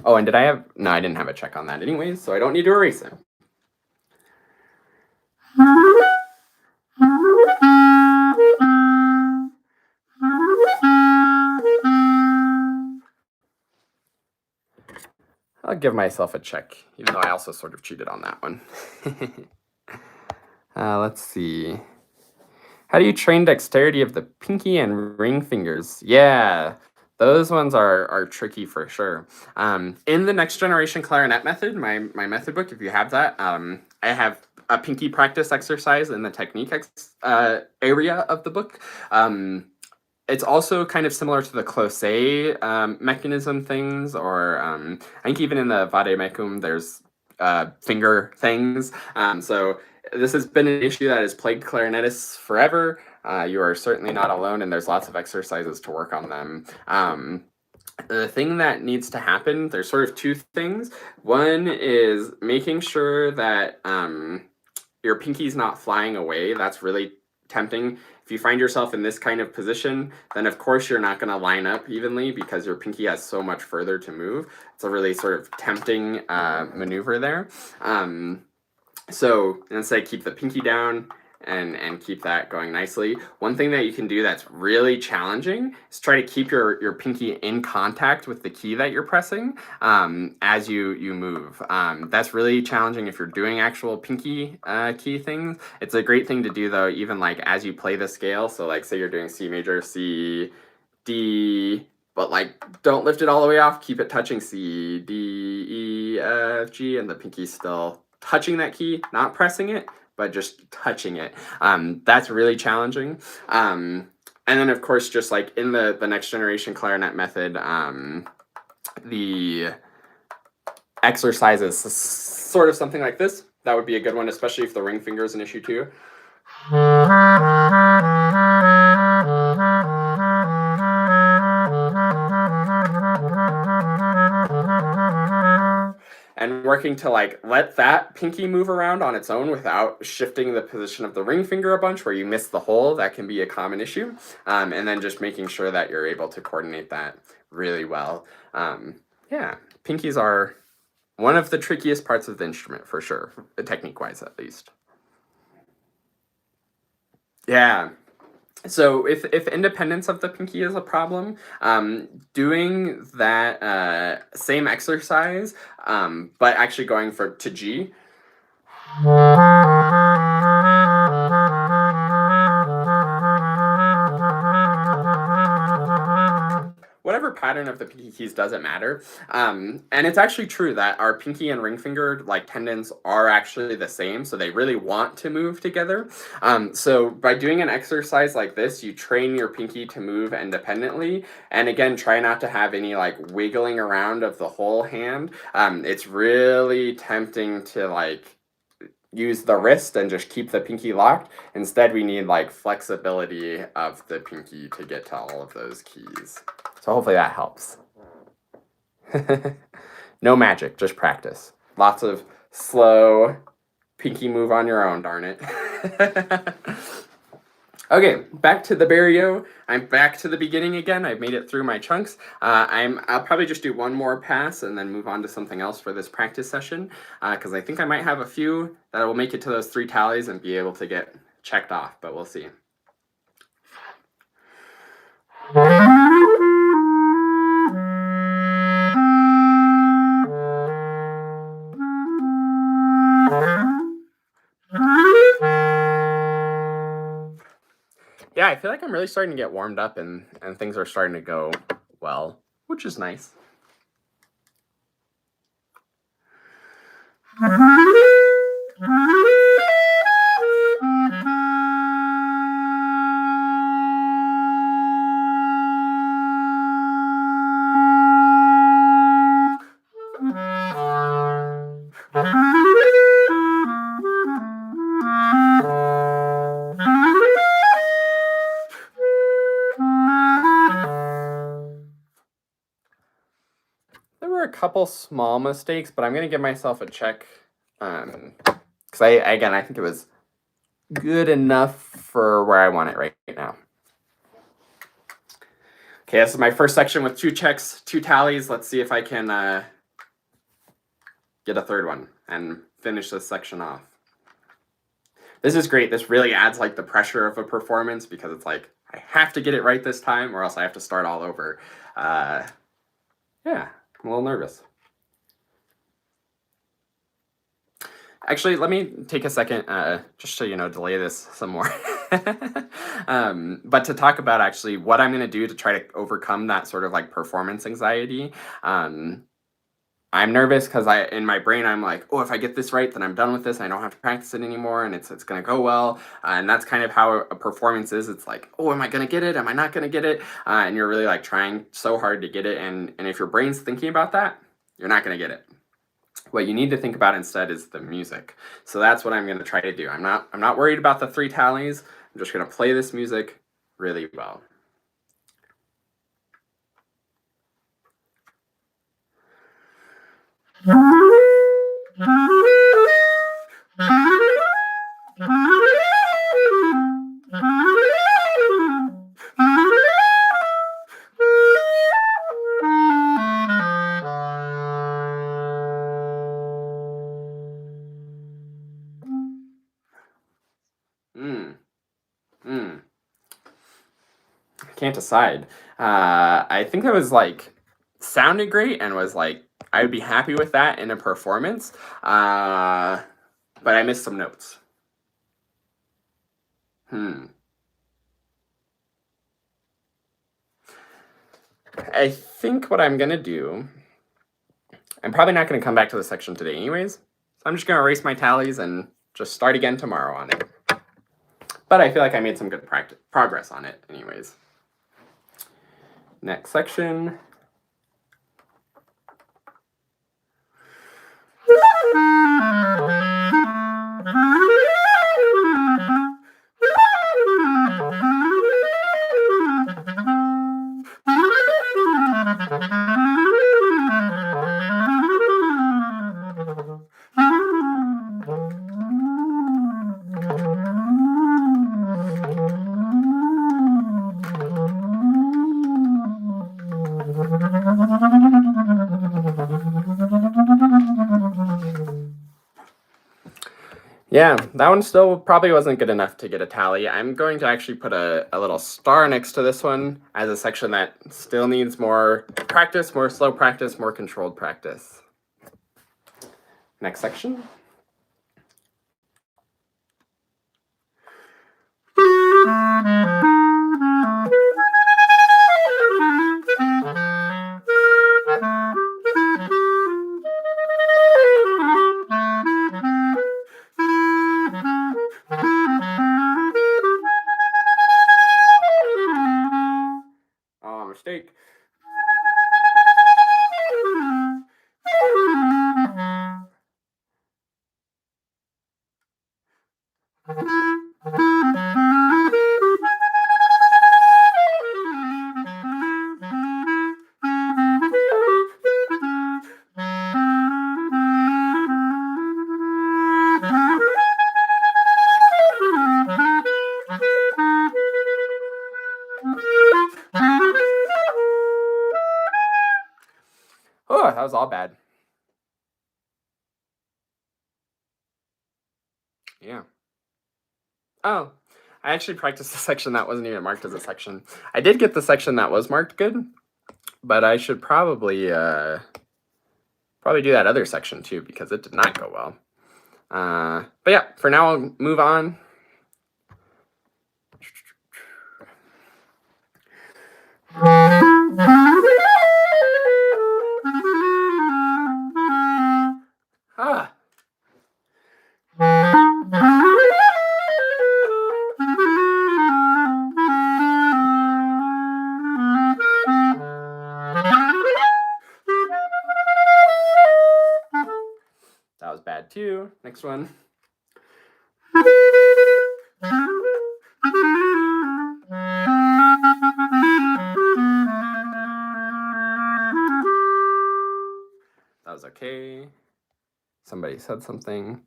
Oh, and did I have, no, I didn't have a check on that anyways, so I don't need to erase it. I'll give myself a check, even though I also sort of cheated on that one. Let's see. How do you train dexterity of the pinky and ring fingers? Yeah, those ones are tricky for sure. In the next generation clarinet method, my method book, if you have that, I have a pinky practice exercise in the technique area of the book. It's also kind of similar to the cloche mechanism things, or I think even in the vademecum, there's finger things. So this has been an issue that has plagued clarinetists forever. You are certainly not alone, and there's lots of exercises to work on them. The thing that needs to happen, there's sort of two things. One is making sure that your pinky's not flying away. That's really tempting. If you find yourself in this kind of position, then of course you're not going to line up evenly because your pinky has so much further to move. It's a really sort of tempting maneuver there. So instead, keep the pinky down and keep that going nicely. One thing that you can do that's really challenging is try to keep your pinky in contact with the key that you're pressing as you move. That's really challenging if you're doing actual pinky key things. It's a great thing to do though, even like as you play the scale. So like say you're doing C major, C, D, but like don't lift it all the way off, keep it touching C, D, E, F, G, and the pinky's still touching that key, not pressing it, but just touching it. That's really challenging. And then of course, just like in the next generation clarinet method, the exercise is sort of something like this. That would be a good one, especially if the ring finger is an issue too. And working to like let that pinky move around on its own without shifting the position of the ring finger a bunch where you miss the hole. That can be a common issue. And then just making sure that you're able to coordinate that really well. Yeah, pinkies are one of the trickiest parts of the instrument for sure, technique-wise at least. Yeah. So if independence of the pinky is a problem, doing that same exercise, but actually going to G. Whatever pattern of the pinky keys doesn't matter. And it's actually true that our pinky and ring finger like tendons are actually the same, so they really want to move together. So by doing an exercise like this, you train your pinky to move independently, and again, try not to have any like wiggling around of the whole hand. It's really tempting to like use the wrist and just keep the pinky locked. Instead, we need like flexibility of the pinky to get to all of those keys. So hopefully that helps. No magic, just practice. Lots of slow pinky move on your own, darn it. Okay, back to the barrio. I'm back to the beginning again. I've made it through my chunks. I'll probably just do one more pass and then move on to something else for this practice session, because I think I might have a few that will make it to those 3 tallies and be able to get checked off, but we'll see. Yeah, I feel like I'm really starting to get warmed up and things are starting to go well, which is nice. There were a couple small mistakes, but I'm going to give myself a check Because I think it was good enough for where I want it right now. Okay, this is my first section with 2 checks, 2 tallies. Let's see if I can get a third one and finish this section off. This is great. This really adds like the pressure of a performance because it's like, I have to get it right this time or else I have to start all over. Yeah, I'm a little nervous. Actually, let me take a second just to, delay this some more. But to talk about actually what I'm going to do to try to overcome that sort of like performance anxiety. I'm nervous because in my brain, I'm like, oh, if I get this right, then I'm done with this. I don't have to practice it anymore, and it's going to go well. And that's kind of how a performance is. It's like, oh, am I going to get it? Am I not going to get it? And you're really like trying so hard to get it. And if your brain's thinking about that, you're not going to get it. What you need to think about instead is the music. So that's what I'm going to try to do. I'm not worried about the 3 tallies. I'm just going to play this music really well. Can't decide. I think that was like sounded great and was like I would be happy with that in a performance, but I missed some notes. I think what I'm gonna do, I'm probably not gonna come back to this section today anyways, so I'm just gonna erase my tallies and just start again tomorrow on it. But I feel like I made some good progress on it anyways. Next section. Yeah, that one still probably wasn't good enough to get a tally. I'm going to actually put a little star next to this one as a section that still needs more practice, more slow practice, more controlled practice. Next section. Mistake. Oh, that was all bad. Yeah. Oh, I actually practiced a section that wasn't even marked as a section. I did get the section that was marked good, but I should probably do that other section too because it did not go well. But yeah, for now I'll move on. Ah. That was bad too. Next one. That was okay. Somebody said something.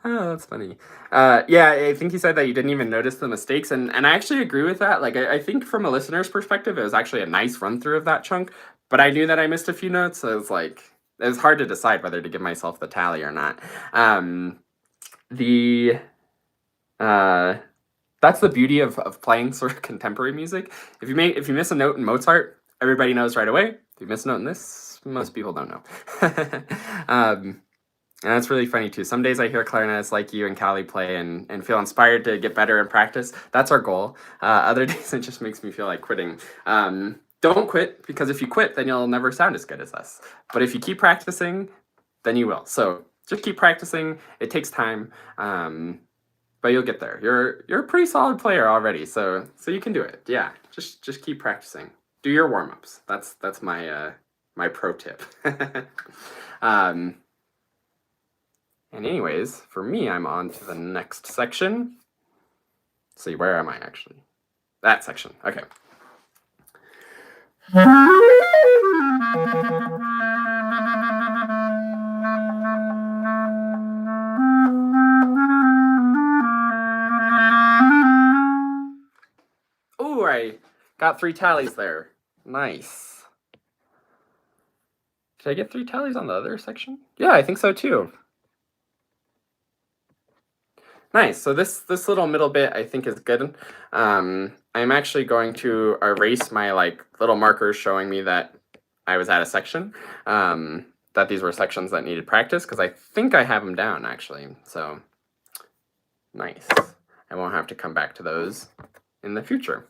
Oh, that's funny. Yeah, I think he said that you didn't even notice the mistakes, and I actually agree with that. Like, I think from a listener's perspective, it was actually a nice run through of that chunk, but I knew that I missed a few notes, so it was hard to decide whether to give myself the tally or not. The That's the beauty of playing sort of contemporary music. If you miss a note in Mozart, everybody knows right away. If you miss a note in this, most people don't know. And that's really funny too. Some days I hear clarinetists like you and Callie play and feel inspired to get better and practice. That's our goal. Other days it just makes me feel like quitting. Don't quit, because if you quit, then you'll never sound as good as us. But if you keep practicing, then you will. So just keep practicing. It takes time, but you'll get there. You're a pretty solid player already, so you can do it. Yeah, just keep practicing. Do your warm-ups. That's my my pro tip. And anyways, for me, I'm on to the next section. Let's see, where am I actually? That section. Okay. Oh, I got 3 tallies there. Nice. Did I get 3 tallies on the other section? Yeah, I think so too. Nice. So this little middle bit I think is good. I'm actually going to erase my little markers showing me that I was at a section, that these were sections that needed practice, because I think I have them down actually. So nice. I won't have to come back to those in the future.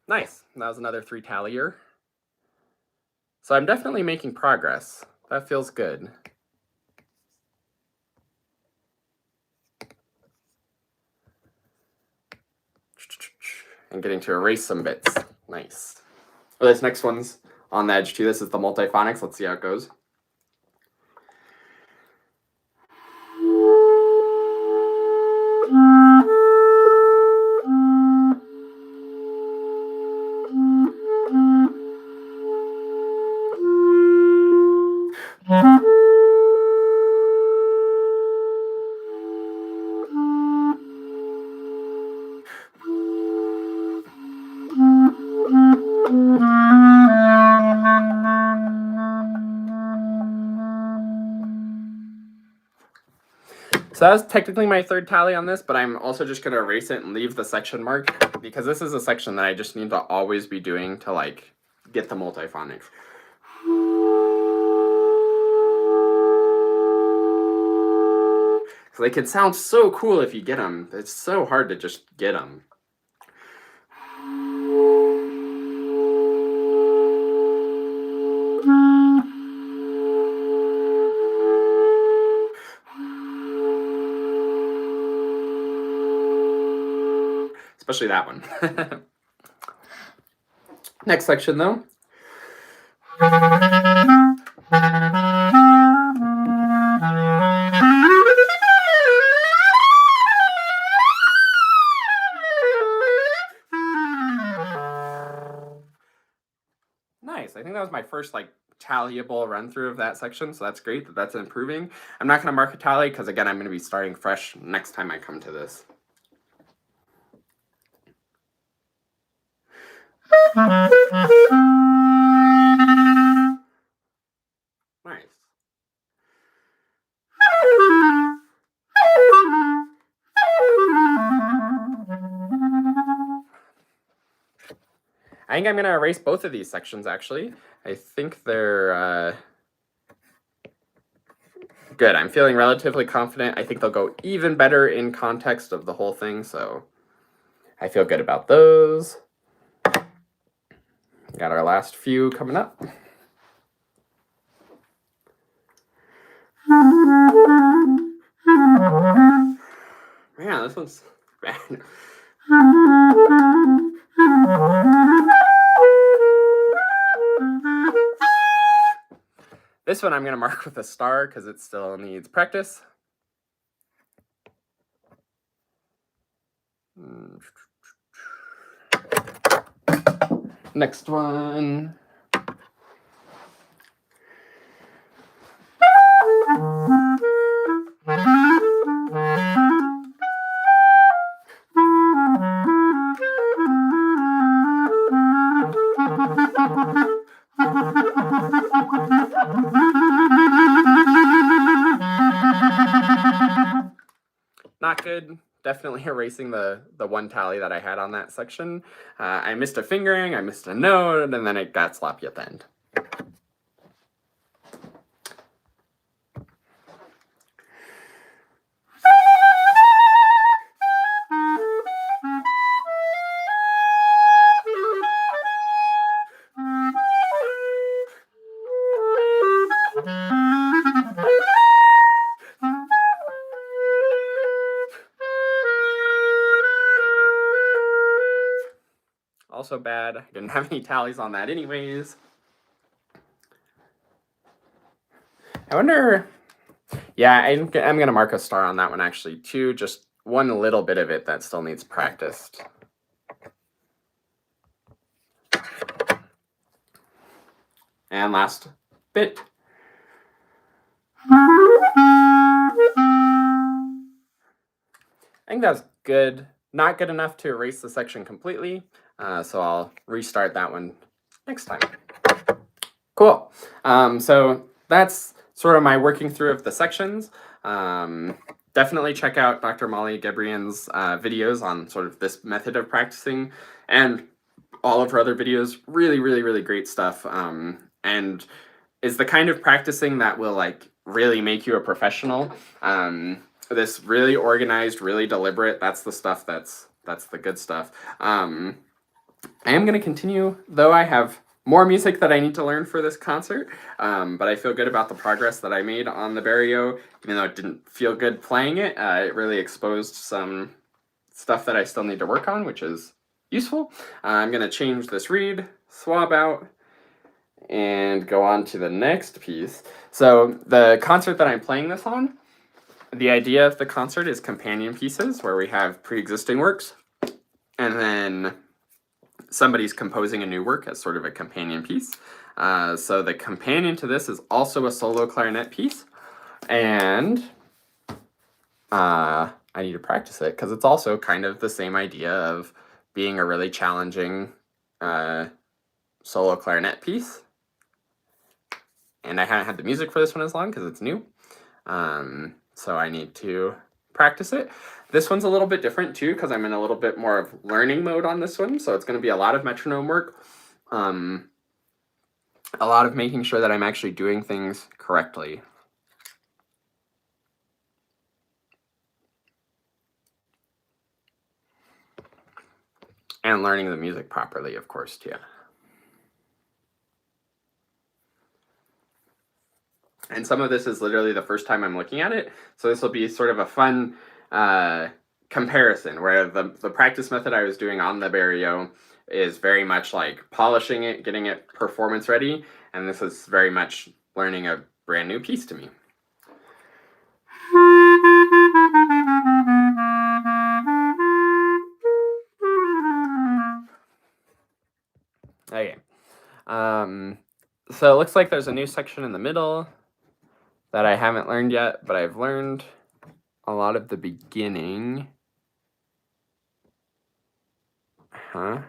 Nice. That was another 3 tallier. So I'm definitely making progress. That feels good. And getting to erase some bits. Nice. Oh, this next one's on the edge too. This is the Multiphonics. Let's see how it goes. So that was technically my 3rd tally on this, but I'm also just going to erase it and leave the section mark, because this is a section that I just need to always be doing to get the multiphonics. So they can sound so cool if you get them. It's so hard to just get them. Especially that one. Next section though. Nice. I think that was my first tallyable run through of that section, so that's great that that's improving. I'm not going to mark a tally because again I'm going to be starting fresh next time I come to this. Nice. I think I'm going to erase both of these sections actually. I think they're good. I'm feeling relatively confident. I think they'll go even better in context of the whole thing, so I feel good about those. Got our last few coming up. Man, this one's bad. this one I'm going to mark with a star because it still needs practice. Next one. Not good. Definitely erasing the one tally that I had on that section. I missed a fingering, I missed a note, and then it got sloppy at the end. Also bad. I didn't have any tallies on that anyways. I wonder... Yeah, I'm going to mark a star on that one actually too. Just one little bit of it that still needs practiced. And last bit. I think that's good. Not good enough to erase the section completely, so I'll restart that one next time. Cool. So that's sort of my working through of the sections. Definitely check out Dr. Molly Gebrian's videos on sort of this method of practicing, and all of her other videos. Really, really, really great stuff. And is the kind of practicing that will like really make you a professional. This really organized, really deliberate, that's the stuff that's the good stuff. I am going to continue, though I have more music that I need to learn for this concert, but I feel good about the progress that I made on the Barrio. Even though it didn't feel good playing it, it really exposed some stuff that I still need to work on, which is useful. I'm going to change this reed, swab out, and go on to the next piece. So the concert that I'm playing this on, the idea of the concert is companion pieces where we have pre-existing works and then somebody's composing a new work as sort of a companion piece. So the companion to this is also a solo clarinet piece, and I need to practice it because it's also kind of the same idea of being a really challenging solo clarinet piece. And I haven't had the music for this one as long because it's new. So I need to practice it. This one's a little bit different too because I'm in a little bit more of learning mode on this one. So it's going to be a lot of metronome work. A lot of making sure that I'm actually doing things correctly. And learning the music properly, of course, too. And some of this is literally the first time I'm looking at it. So this will be sort of a fun comparison where the practice method I was doing on the Barrio is very much like polishing it, getting it performance ready. And this is very much learning a brand new piece to me. Okay. So it looks like there's a new section in the middle that I haven't learned yet, but I've learned a lot of the beginning. Okay.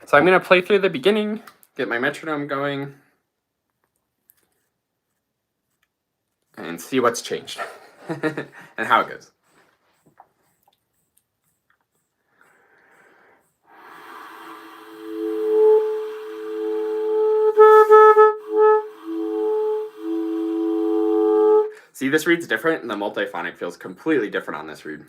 So I'm going to play through the beginning, get my metronome going, and see what's changed and how it goes. See, this reed's different, and the multiphonic feels completely different on this reed.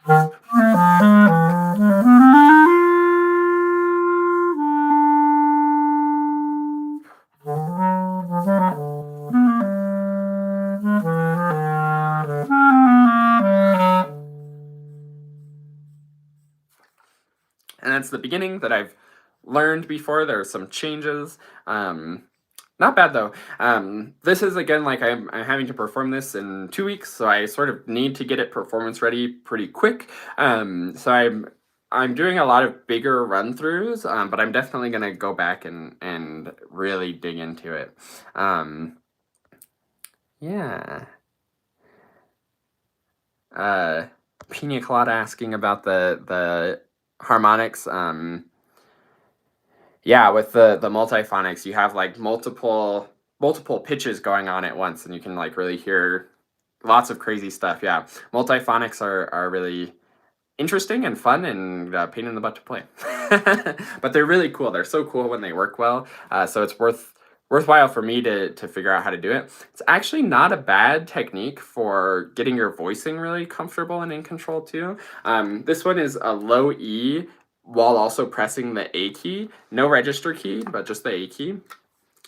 And that's the beginning that I've learned before. There are some changes. Not bad though. This is again like I'm having to perform this in 2 weeks, so I sort of need to get it performance ready pretty quick. So I'm doing a lot of bigger run throughs, but I'm definitely gonna go back and really dig into it. Yeah. Pina Colada asking about the harmonics. Yeah, with the multiphonics, you have like multiple pitches going on at once, and you can like really hear lots of crazy stuff. Yeah, multiphonics are really interesting and fun and pain in the butt to play, but they're really cool. They're so cool when they work well. So it's worthwhile for me to figure out how to do it. It's actually not a bad technique for getting your voicing really comfortable and in control too. This one is a low E while also pressing the A key, no register key, but just the A key.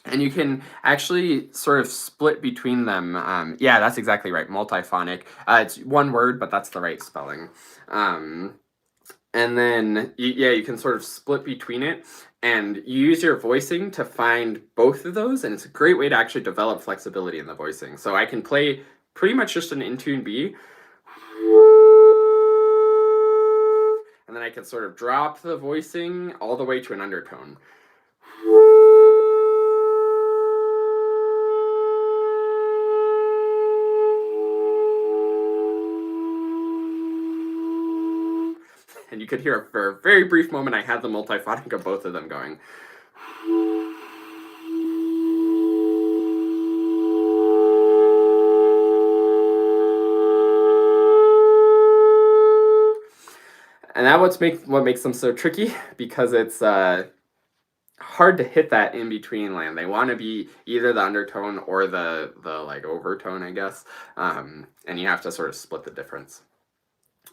And you can actually sort of split between them. Yeah, that's exactly right. Multiphonic. It's one word, but that's the right spelling. And then, yeah, you can sort of split between it. And you use your voicing to find both of those. And it's a great way to actually develop flexibility in the voicing. So I can play pretty much just an in-tune B. And then I can sort of drop the voicing all the way to an undertone. And you could hear for a very brief moment I had the multiphonic of both of them going. And that what makes them so tricky, because it's hard to hit that in between land. They want to be either the undertone or the like overtone, I guess. And you have to sort of split the difference.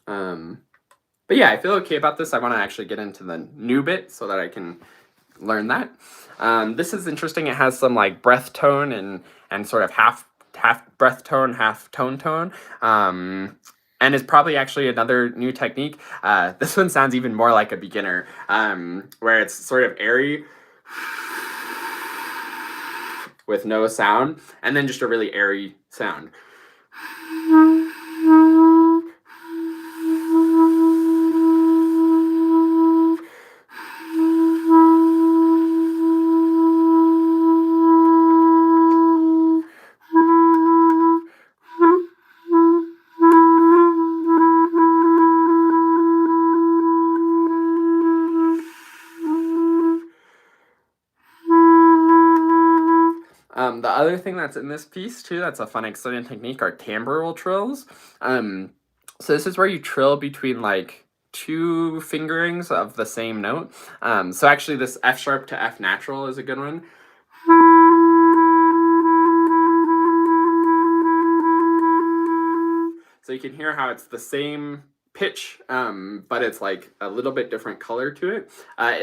But yeah, I feel okay about this. I want to actually get into the new bit so that I can learn that. This is interesting. It has some like breath tone and sort of half breath tone, half tone. And is probably actually another new technique. This one sounds even more like a beginner, where it's sort of airy with no sound, and then just a really airy sound. The other thing that's in this piece too, that's a fun, exciting technique, are Timbrel Trills. So this is where you trill between like two fingerings of the same note. So actually this F sharp to F natural is a good one. So you can hear how it's the same pitch, but it's like a little bit different color to it.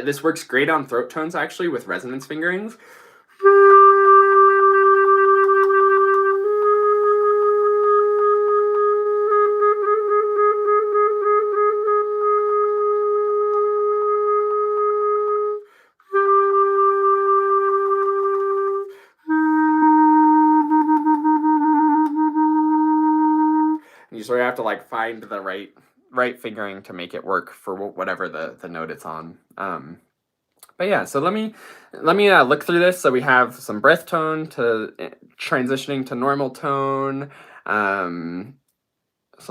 This works great on throat tones actually with resonance fingerings. You sort of have to like find the right fingering to make it work for whatever the note it's on. But yeah, so let me look through this. So we have some breath tone to transitioning to normal tone, some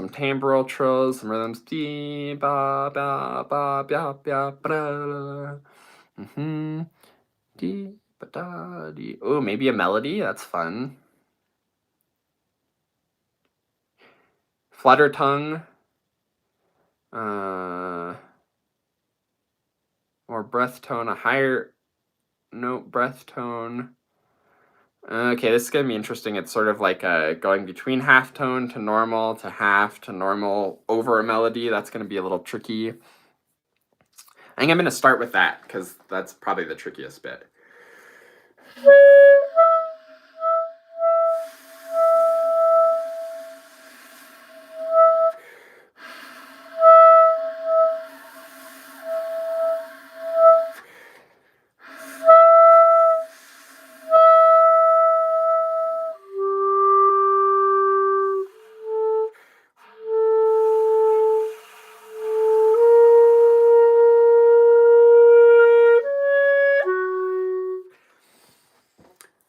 Timbrel Trills, some rhythms. Dee, ba, ba, ba, ba, ba, ba, dee, ba, da, dee. Oh, maybe a melody. That's fun. Flutter tongue. Or breath tone, a higher note breath tone. Okay, this is going to be interesting. It's sort of like going between half tone to normal to half to normal over a melody. That's going to be a little tricky. I think I'm going to start with that because that's probably the trickiest bit.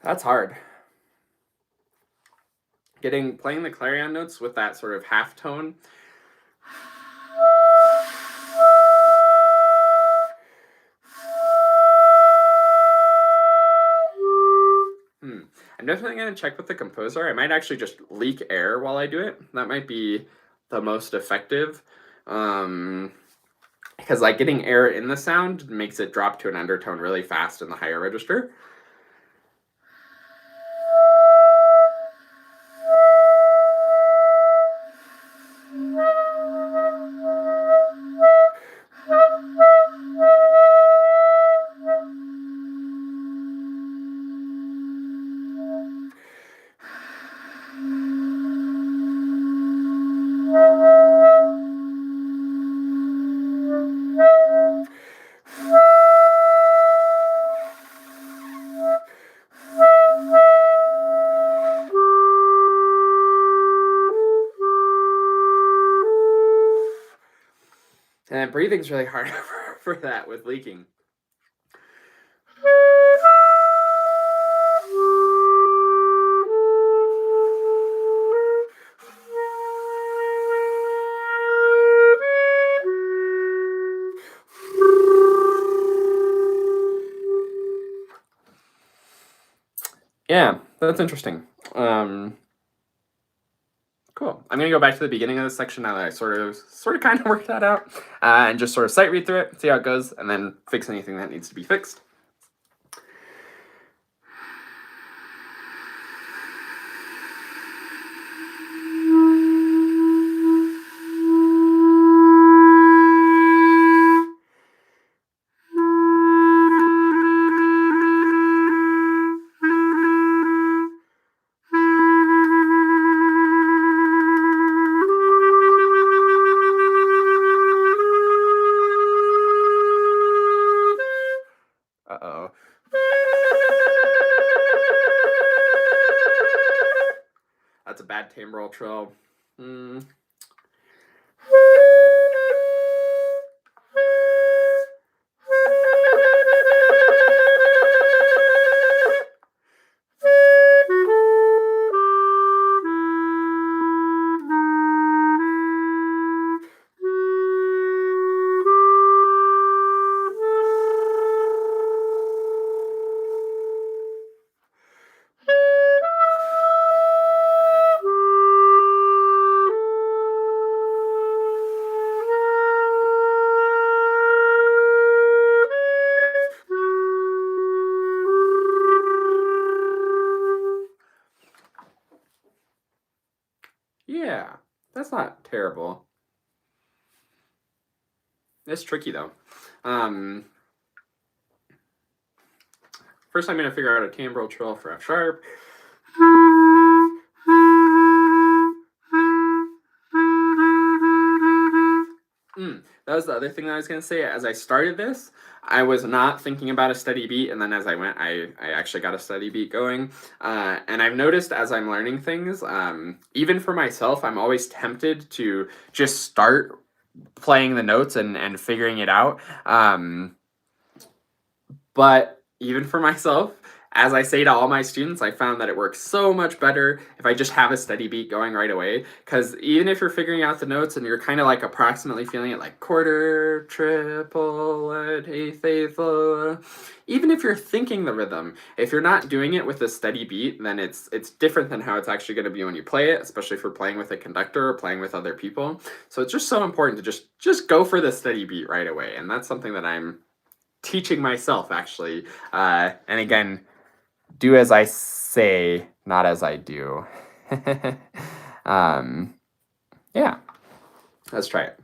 That's hard. Playing the clarion notes with that sort of half tone. I'm definitely going to check with the composer. I might actually just leak air while I do it. That might be the most effective. Because like getting air in the sound makes it drop to an undertone really fast in the higher register. And breathing's really hard for that with leaking. Yeah, that's interesting. Cool. I'm gonna go back to the beginning of this section now that I sort of kind of worked that out, and just sort of sight read through it, see how it goes, and then fix anything that needs to be fixed. Uh-oh. That's a bad Timbrel Trill. Yeah, that's not terrible. It's tricky though. First I'm going to figure out a Timbrel Trill for F sharp. That was the other thing that I was going to say. As I started this, I was not thinking about a steady beat, and then as I went, I actually got a steady beat going. And I've noticed as I'm learning things, even for myself, I'm always tempted to just start playing the notes and figuring it out. But even for myself, as I say to all my students, I found that it works so much better if I just have a steady beat going right away. Because even if you're figuring out the notes and you're kind of like approximately feeling it like quarter, triplet, eighth, even if you're thinking the rhythm, if you're not doing it with a steady beat, then it's different than how it's actually going to be when you play it, especially if you're playing with a conductor or playing with other people. So it's just so important to just go for the steady beat right away. And that's something that I'm teaching myself actually, and again, do as I say, not as I do. Yeah, let's try it.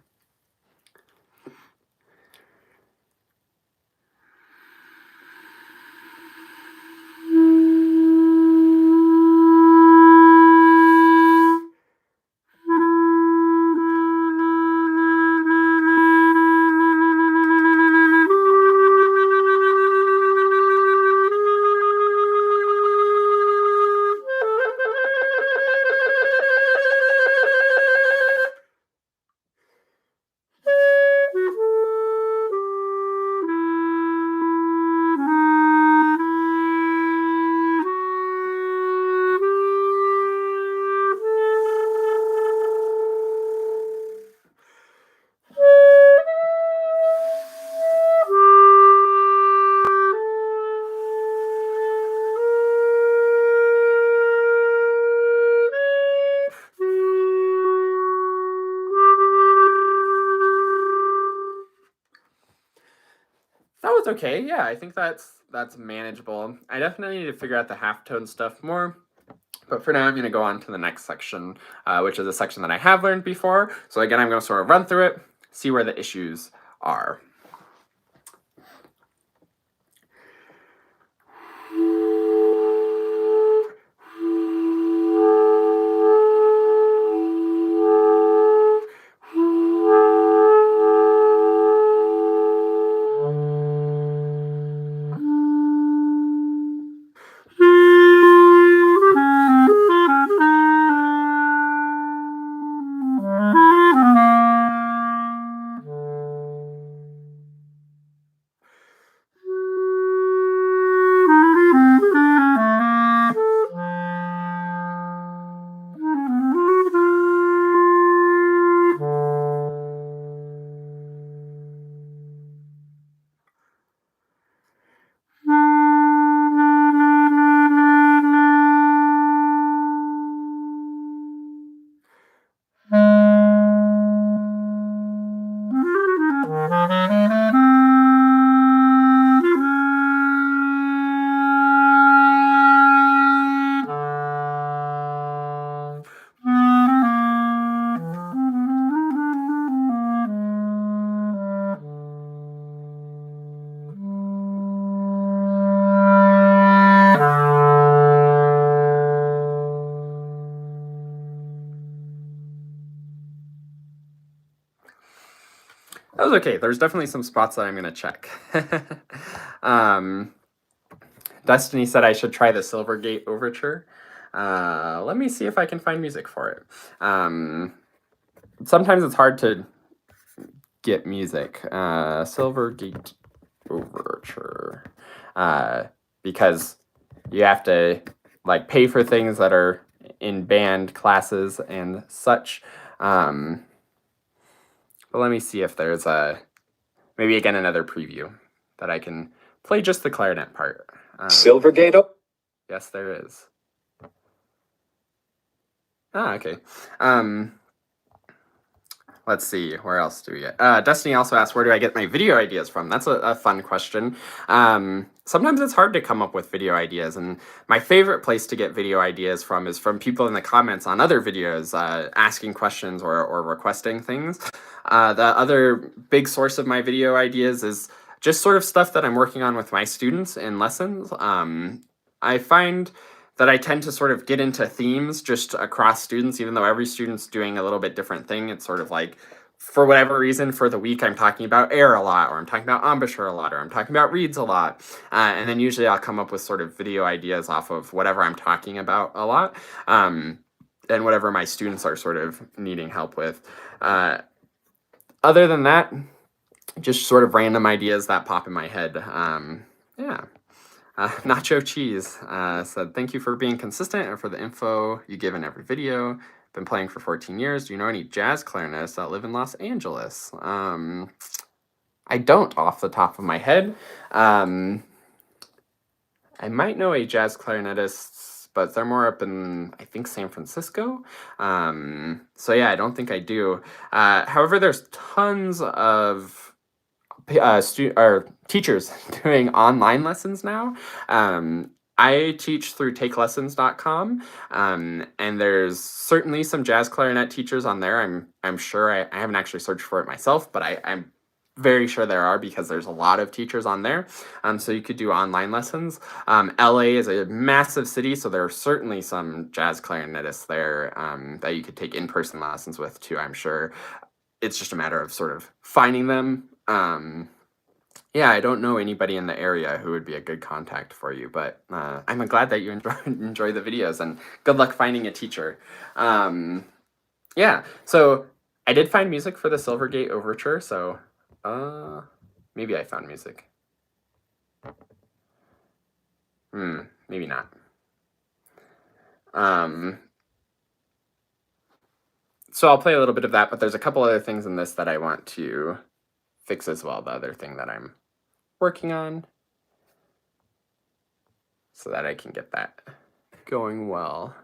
That was okay. Yeah, I think that's manageable. I definitely need to figure out the halftone stuff more. But for now, I'm going to go on to the next section, which is a section that I have learned before. So again, I'm going to sort of run through it, see where the issues are. That was okay. There's definitely some spots that I'm going to check. Destiny said I should try the Silvergate Overture. Let me see if I can find music for it. Sometimes it's hard to get music. Silvergate Overture. Because you have to like pay for things that are in band classes and such. But let me see if there's maybe again another preview that I can play just the clarinet part. Silvergate? Yes, there is. Okay. Let's see, where else do we get? Destiny also asked, where do I get my video ideas from? That's a fun question. Sometimes it's hard to come up with video ideas, and my favorite place to get video ideas from is from people in the comments on other videos, asking questions or requesting things. The other big source of my video ideas is just sort of stuff that I'm working on with my students in lessons. I find that I tend to sort of get into themes just across students, even though every student's doing a little bit different thing. It's sort of like, for whatever reason, for the week, I'm talking about air a lot, or I'm talking about embouchure a lot, or I'm talking about reeds a lot. And then usually I'll come up with sort of video ideas off of whatever I'm talking about a lot, and whatever my students are sort of needing help with. Other than that, just sort of random ideas that pop in my head. Yeah. Nacho Cheese said, thank you for being consistent and for the info you give in every video. Been playing for 14 years. Do you know any jazz clarinetists that live in Los Angeles? I don't off the top of my head. I might know a jazz clarinetist, but they're more up in, I think, San Francisco. So yeah, I don't think I do. However, there's tons of teachers doing online lessons now. I teach through takelessons.com, and there's certainly some jazz clarinet teachers on there. I'm sure I haven't actually searched for it myself, but I'm very sure there are because there's a lot of teachers on there. So you could do online lessons. LA is a massive city, so there are certainly some jazz clarinetists there that you could take in-person lessons with too, I'm sure. It's just a matter of sort of finding them. Yeah, I don't know anybody in the area who would be a good contact for you, but I'm glad that you enjoy the videos, and good luck finding a teacher. Yeah, so I did find music for the Silvergate Overture, so maybe I found music. Maybe not. So I'll play a little bit of that, but there's a couple other things in this that I want to fix as well, the other thing that I'm working on, so that I can get that going well.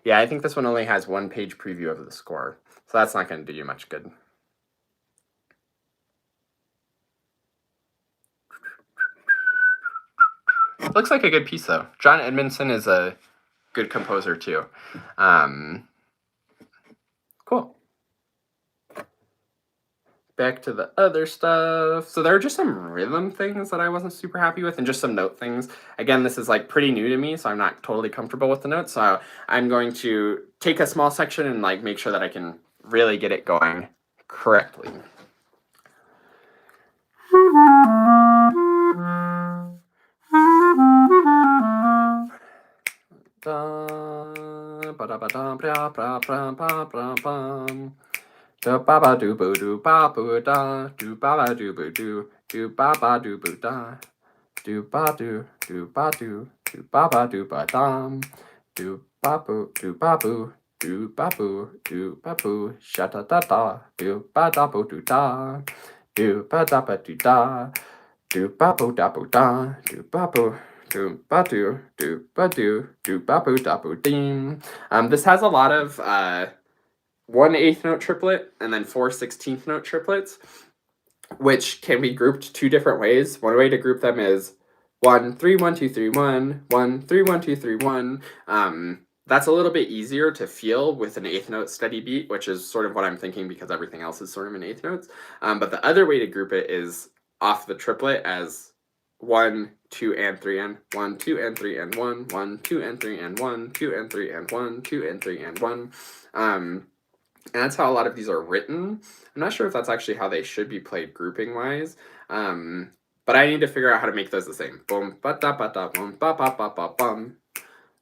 Yeah, I think this one only has 1-page preview of the score, so that's not going to do you much good. Looks like a good piece, though. John Edmondson is a good composer, too. Cool. Back to the other stuff. So there are just some rhythm things that I wasn't super happy with, and just some note things. Again, this is like pretty new to me, so I'm not totally comfortable with the notes. So I'm going to take a small section and like make sure that I can really get it going correctly. Do ba ba do boo do ba boo da do ba ba do boo do ba ba do boo da do ba do ba do ba ba do ba dum do ba boo do ba boo do ba boo sha da da da do ba da boo do da do ba da ba do da do ba boo da boo da do ba boo do ba do ba do ba boo da boo ding. This has a lot of 1/8 note triplet and then 4 16th note triplets, which can be grouped 2 different ways. One way to group them is 1 3 1 2 3 1 1 3 1 2 3 1. That's a little bit easier to feel with an 8th note steady beat, which is sort of what I'm thinking because everything else is sort of in 8th notes. But the other way to group it is off the triplet as 1 2 and 3 and 1 2 and 3 and 1 1 2 and 3 and 1 2 and 3 and 1 2 and 3 and 1. And that's how a lot of these are written. I'm not sure if that's actually how they should be played grouping wise. But I need to figure out how to make those the same. Boom, ba da boom, ba ba ba ba bum.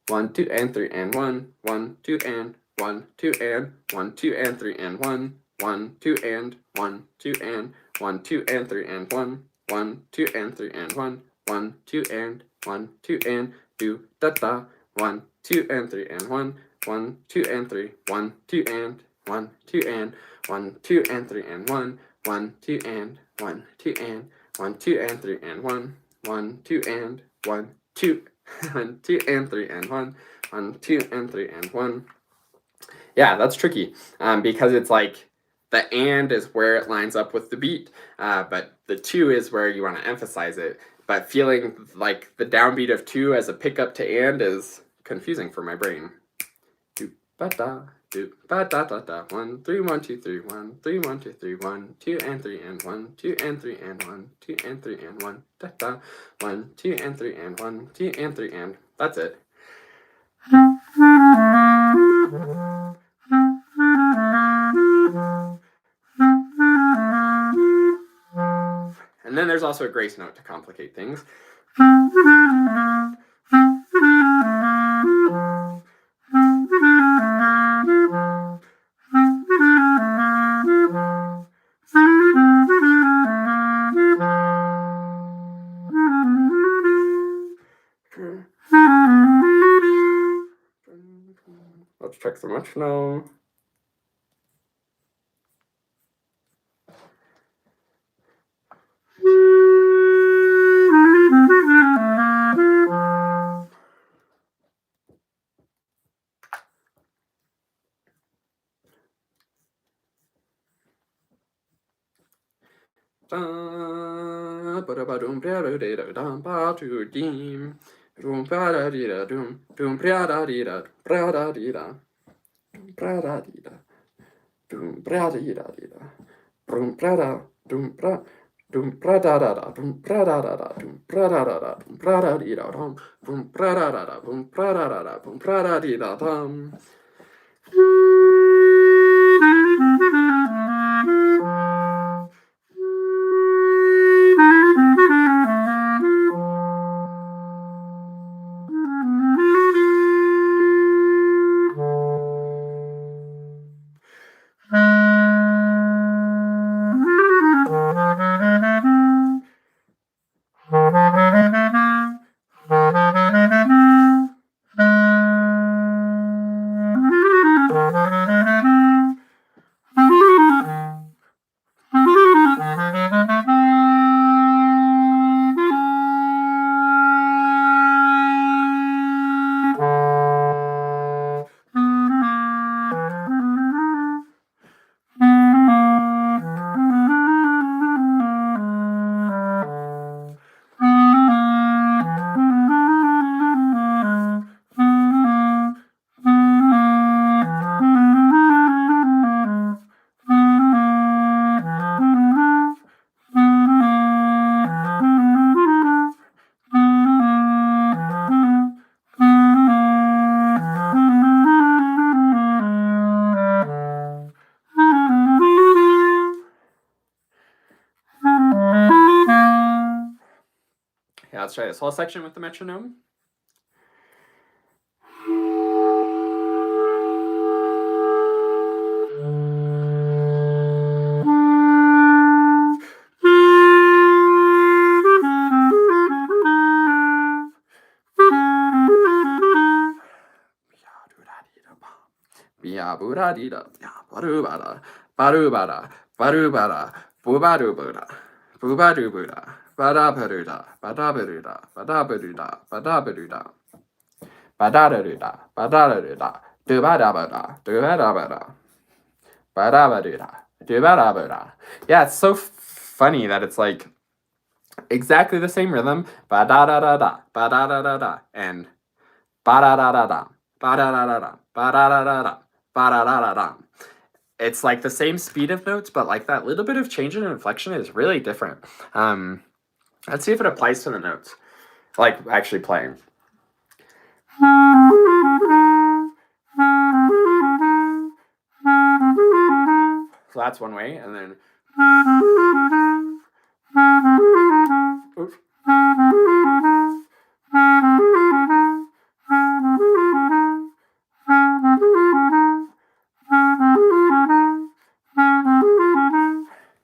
1 2 and 3 and 1 1 2 and 1 2 and 1 2 and 3 and 1 1 2 and 1 2 and 1 2 and 3 and 1 1 2 and 3 and 1 1 2 and 1 2 and do da da 1 2 and 3 and 1 1 2 and 3 1 2 and 1 2 and 1 2 and 3 and 1 1 2 and 1 2 and 1 2 and 3 and 1 1 2 and 1 2 1 2 and 3 and 1 1 2 and 3 and 1. Yeah, that's tricky because it's like the and is where it lines up with the beat, but the 2 is where you want to emphasize it. But feeling like the downbeat of 2 as a pickup to and is confusing for my brain. Do ba da do ba da da da 1 3 1 2 3 1 3 1 2 3 1 2 and 3 and 1 2 and 3 and 1 2 and 3 and 1 da da 1 2 and 3 and 1 2 and 3 and that's it. And then there's also a grace note to complicate things. Let's check the metronome. Yeah, let's try this whole section with the metronome. Yeah, it's so funny that it's like exactly the same rhythm, ba da da da da, ba da da da da, and ba da da da da, ba da da da da, ba da da da da, ba da da da da. It's like the same speed of notes, but like that little bit of change in inflection is really different. Let's see if it applies to the notes, like actually playing. So that's one way, and then. Oops.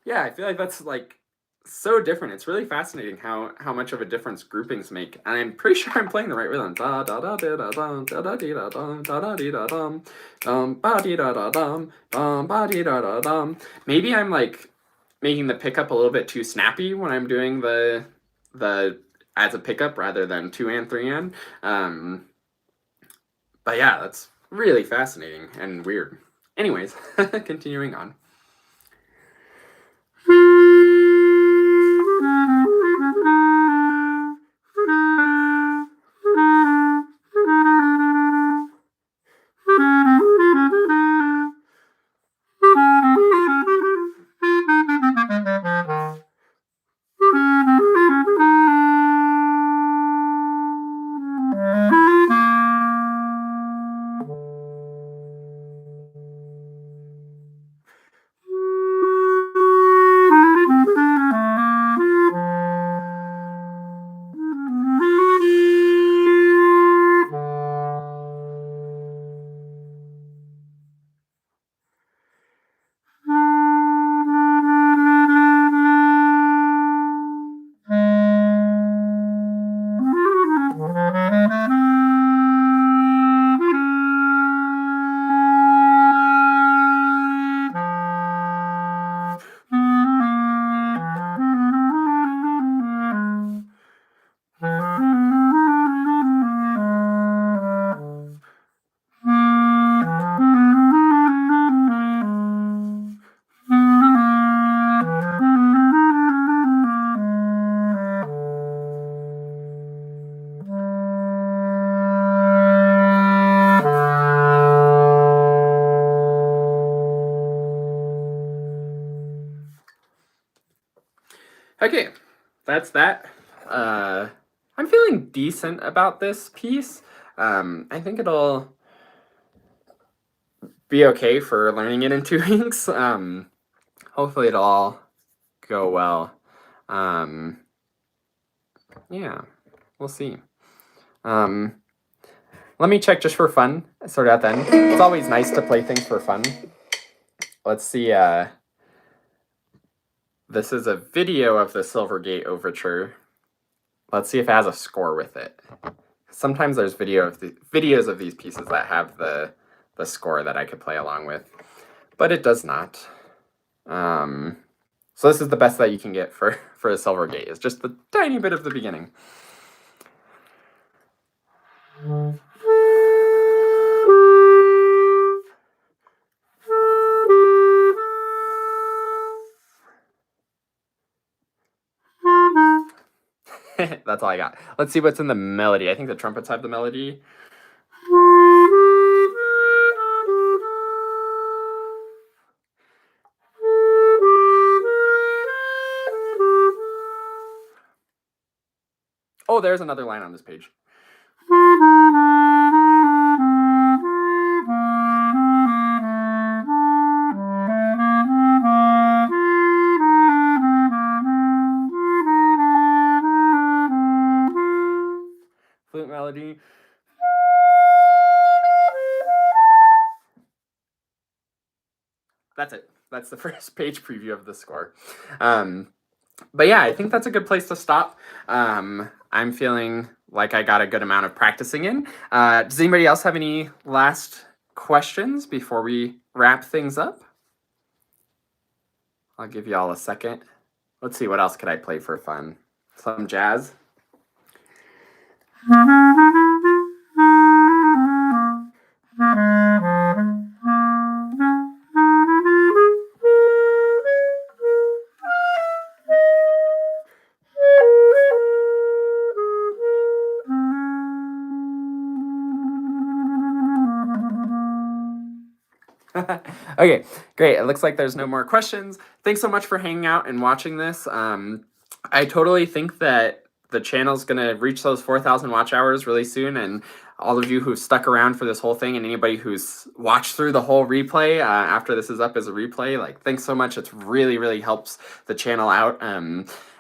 Yeah, I feel like that's like so different. It's really fascinating how much of a difference groupings make. And I'm pretty sure I'm playing the right rhythm. Da da da da da da da da dee da dum da da dee da dum ba dee da da dum ba dee da da dum. Maybe I'm like making the pickup a little bit too snappy when I'm doing the as a pickup rather than 2 and 3 and. But yeah, that's really fascinating and weird. Anyways, continuing on. Okay, that's that. I'm feeling decent about this piece. I think it'll be okay for learning it in 2 weeks. Hopefully it'll all go well. Yeah, we'll see. Let me check just for fun, sort of at the end. It's always nice to play things for fun. Let's see. This is a video of the Silvergate Overture. Let's see if it has a score with it. Sometimes there's videos of these pieces that have the score that I could play along with, but it does not. So this is the best that you can get for a Silvergate. It's just the tiny bit of the beginning. That's all I got. Let's see what's in the melody. I think the trumpets have the melody. Oh, there's another line on this page. Flute melody. That's it. That's the first page preview of the score. But yeah, I think that's a good place to stop. I'm feeling like I got a good amount of practicing in. Does anybody else have any last questions before we wrap things up? I'll give you all a second. Let's see, what else could I play for fun? Some jazz? Okay, great. It looks like there's no more questions. Thanks so much for hanging out and watching this. I totally think that the channel's gonna reach those 4,000 watch hours really soon, and all of you who've stuck around for this whole thing and anybody who's watched through the whole replay after this is up as a replay, like, thanks so much. It's really helps the channel out.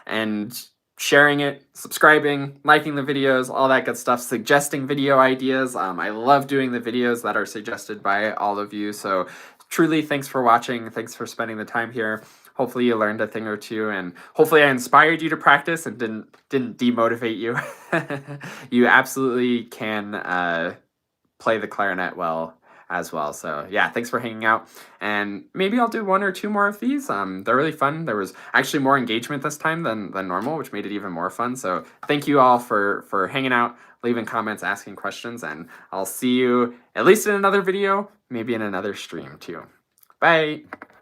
And sharing it, subscribing, liking the videos, all that good stuff, suggesting video ideas. I love doing the videos that are suggested by all of you. So truly, thanks for watching. Thanks for spending the time here. Hopefully you learned a thing or two, and hopefully I inspired you to practice and didn't demotivate you. You absolutely can play the clarinet well as well. So yeah, thanks for hanging out, and maybe I'll do 1 or 2 more of these. They're really fun. There was actually more engagement this time than normal, which made it even more fun. So thank you all for hanging out, leaving comments, asking questions, and I'll see you at least in another video, maybe in another stream too. Bye.